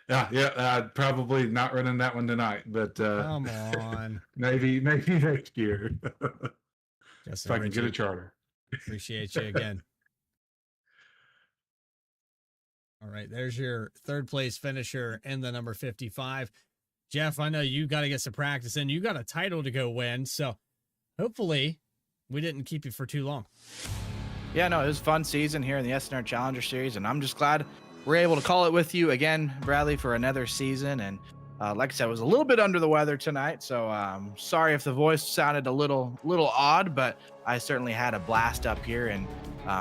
Yeah, probably not running that one tonight, but come on, maybe next year. Justin, if I can get a charter. Appreciate you again. All right, there's your third place finisher in the number 55. Jeff, I know you got to get some practice in. You got a title to go win, so hopefully we didn't keep you for too long. Yeah, no, it was a fun season here in the SNR Challenger Series, and I'm just glad we're able to call it with you again, Bradley, for another season. And like I said, I was a little bit under the weather tonight, so sorry if the voice sounded a little odd, but I certainly had a blast up here. And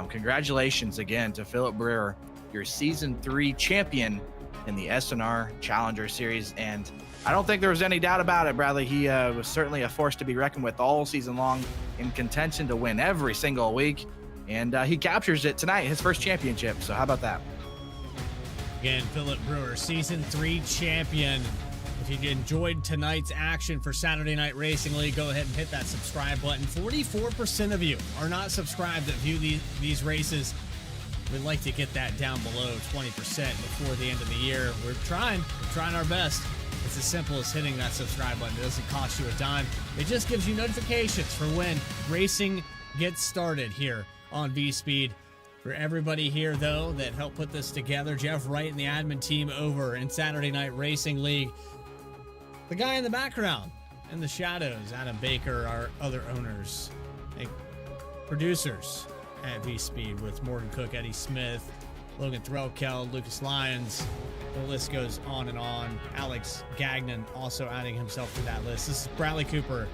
congratulations again to Philip Brewer, your season 3 champion in the SNR Challenger Series. And I don't think there was any doubt about it, Bradley. He was certainly a force to be reckoned with all season long, in contention to win every single week. And he captures it tonight, his first championship. So how about that? Again, Philip Brewer, season 3 champion. If you enjoyed tonight's action for Saturday Night Racing League, go ahead and hit that subscribe button. 44% of you are not subscribed that view these races. We'd like to get that down below 20% before the end of the year. We're trying our best. It's as simple as hitting that subscribe button. It doesn't cost you a dime. It just gives you notifications for when racing gets started here on V-Speed. For everybody here, though, that helped put this together, Jeff Wright and the admin team over in Saturday Night Racing League. The guy in the background, in the shadows, Adam Baker, our other owners, producers at V-Speed with Morgan Cook, Eddie Smith, Logan Threlkeld, Lucas Lyons. The list goes on and on. Alex Gagnon also adding himself to that list. This is Bradley Cooper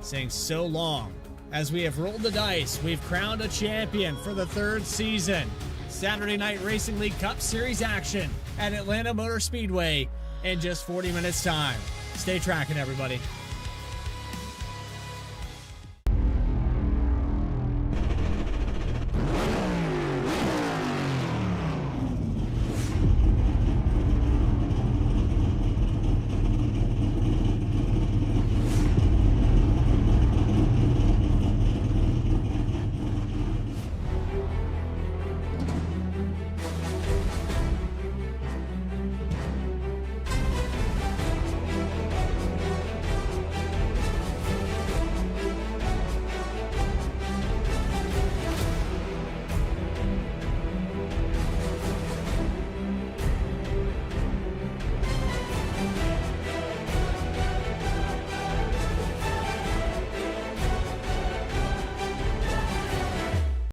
saying so long. As we have rolled the dice, we've crowned a champion for the 3rd season. Saturday Night Racing League Cup Series action at Atlanta Motor Speedway in just 40 minutes time. Stay tracking, everybody.